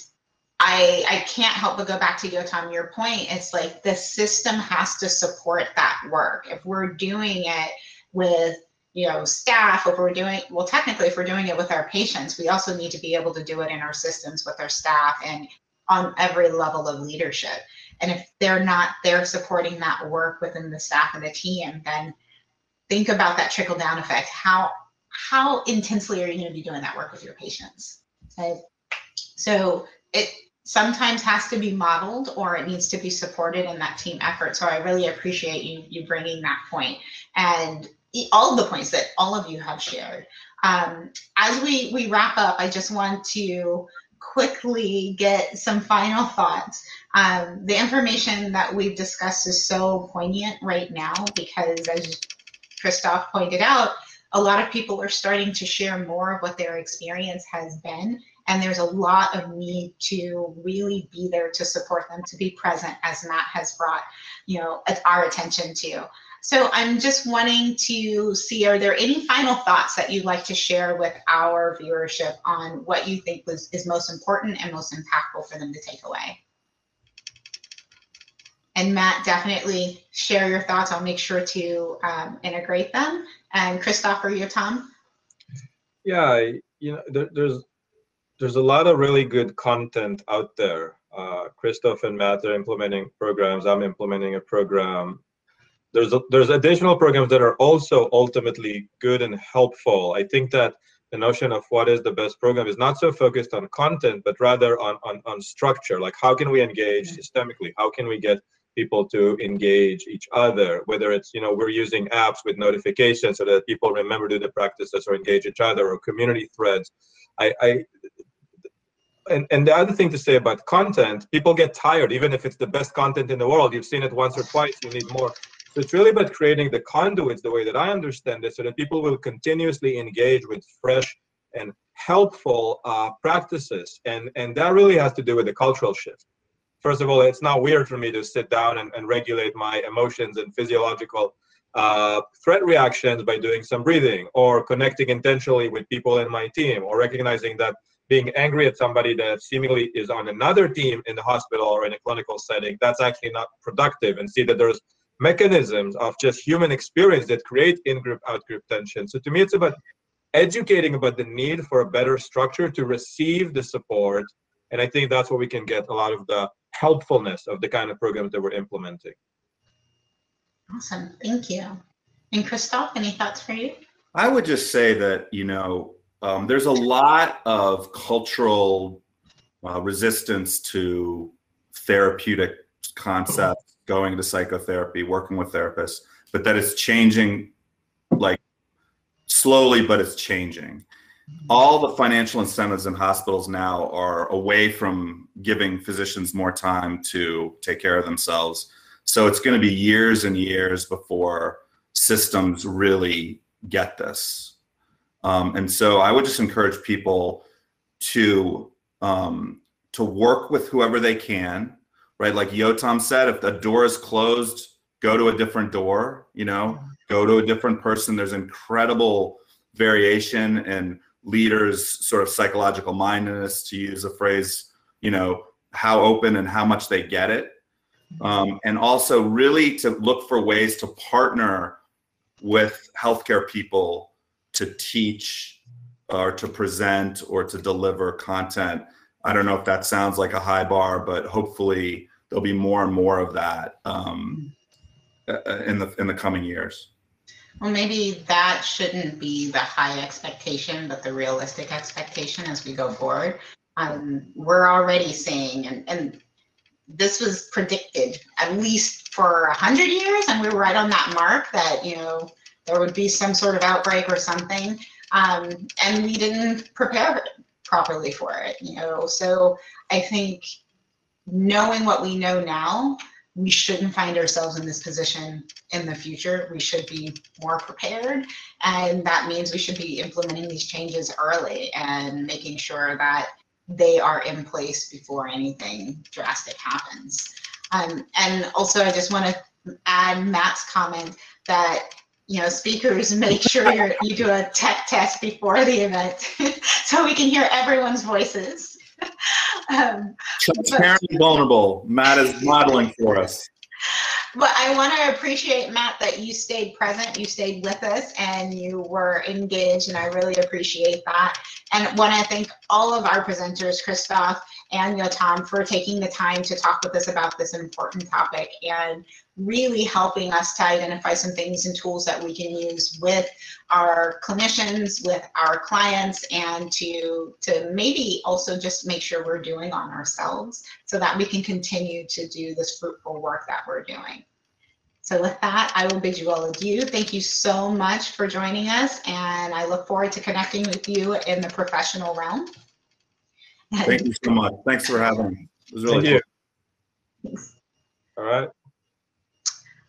I can't help but go back to Yotam, your point. It's the system has to support that work. If we're doing it with, staff, if we're doing it with our patients, we also need to be able to do it in our systems with our staff and on every level of leadership. And if they're not there supporting that work within the staff and the team, then think about that trickle down effect. How intensely are you going to be doing that work with your patients? Okay. So sometimes has to be modeled, or it needs to be supported in that team effort. So I really appreciate you bringing that point and all the points that all of you have shared. As we wrap up, I just want to quickly get some final thoughts. The information that we've discussed is so poignant right now because, as Christophe pointed out, a lot of people are starting to share more of what their experience has been, and there's a lot of need to really be there to support them, to be present, as Matt has brought, our attention to. So I'm just wanting to see, are there any final thoughts that you'd like to share with our viewership on what you think is most important and most impactful for them to take away? And Matt, definitely share your thoughts. I'll make sure to integrate them. And Christophe or Yotam? Yeah, there's a lot of really good content out there. Christophe and Matt are implementing programs. I'm implementing a program. There's additional programs that are also ultimately good and helpful. I think that the notion of what is the best program is not so focused on content, but rather on structure. Like, how can we engage systemically? How can we get people to engage each other? Whether it's, we're using apps with notifications so that people remember to do the practices or engage each other, or community threads. And the other thing to say about content, people get tired, even if it's the best content in the world. You've seen it once or twice, you need more. So it's really about creating the conduits, the way that I understand it, so that people will continuously engage with fresh and helpful practices. And that really has to do with the cultural shift. First of all, it's not weird for me to sit down and regulate my emotions and physiological threat reactions by doing some breathing, or connecting intentionally with people in my team, or recognizing that being angry at somebody that seemingly is on another team in the hospital or in a clinical setting, that's actually not productive, and see that there's mechanisms of just human experience that create in-group, out-group tension. So to me, it's about educating about the need for a better structure to receive the support. And I think that's where we can get a lot of the helpfulness of the kind of programs that we're implementing. Awesome, thank you. And Christophe, any thoughts for you? I would just say that, there's a lot of cultural resistance to therapeutic concepts, going to psychotherapy, working with therapists, but that it's changing, like, slowly, but it's changing. All the financial incentives in hospitals now are away from giving physicians more time to take care of themselves. So it's going to be years and years before systems really get this. And so I would just encourage people to work with whoever they can, right? Like Yotam said, if the door is closed, go to a different door, go to a different person. There's incredible variation in leaders' sort of psychological mindedness, to use a phrase, how open and how much they get it. And also really to look for ways to partner with healthcare people to teach or to present or to deliver content. I don't know if that sounds like a high bar, but hopefully there'll be more and more of that in the coming years. Well, maybe that shouldn't be the high expectation, but the realistic expectation as we go forward. We're already seeing, and this was predicted at least for 100 years, and we were right on that mark that, there would be some sort of outbreak or something, and we didn't prepare properly for it, So I think knowing what we know now, we shouldn't find ourselves in this position in the future. We should be more prepared, and that means we should be implementing these changes early and making sure that they are in place before anything drastic happens. And also, I just want to add Matt's comment that speakers, make sure you do a tech test before the event so we can hear everyone's voices. Transparently vulnerable. Matt is modeling for us. But I want to appreciate, Matt, that you stayed present, you stayed with us, and you were engaged, and I really appreciate that. And want to thank all of our presenters, Christophe and Yotam for taking the time to talk with us about this important topic and really helping us to identify some things and tools that we can use with our clinicians, with our clients, and to maybe also just make sure we're doing on ourselves so that we can continue to do this fruitful work that we're doing. So with that, I will bid you all adieu. Thank you so much for joining us, and I look forward to connecting with you in the professional realm. Thank you so much. Thanks for having me. It was really Thank cool. you. All right.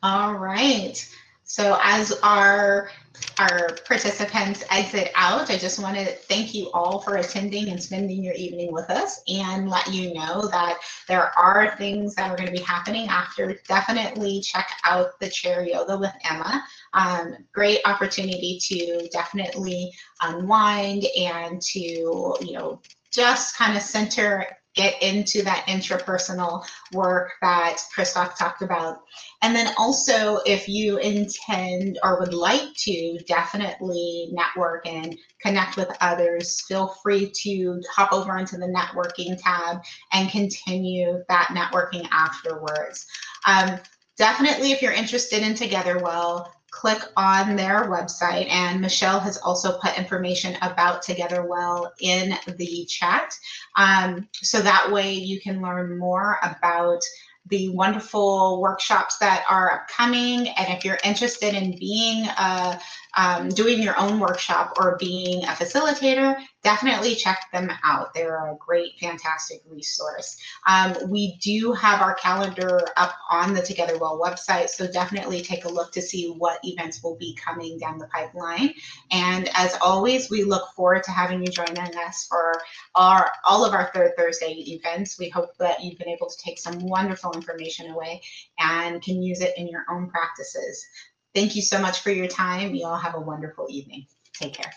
All right. So as our participants exit out, I just want to thank you all for attending and spending your evening with us, and let you know that there are things that are going to be happening after. Definitely check out the chair yoga with Emma. Great opportunity to definitely unwind and to, you know, just kind of get into that intrapersonal work that Christophe talked about. And then also, if you intend or would like to definitely network and connect with others, feel free to hop over into the networking tab and continue that networking afterwards. Definitely, if you're interested in TogetherWell, click on their website, and Michelle has also put information about TogetherWell in the chat, so that way you can learn more about the wonderful workshops that are upcoming. And if you're interested in being doing your own workshop or being a facilitator, definitely check them out. They're a great, fantastic resource. We do have our calendar up on the TogetherWell website, so definitely take a look to see what events will be coming down the pipeline. And as always, we look forward to having you joining us for all of our Third Thursday events. We hope that you've been able to take some wonderful information away and can use it in your own practices. Thank you so much for your time. You all have a wonderful evening. Take care.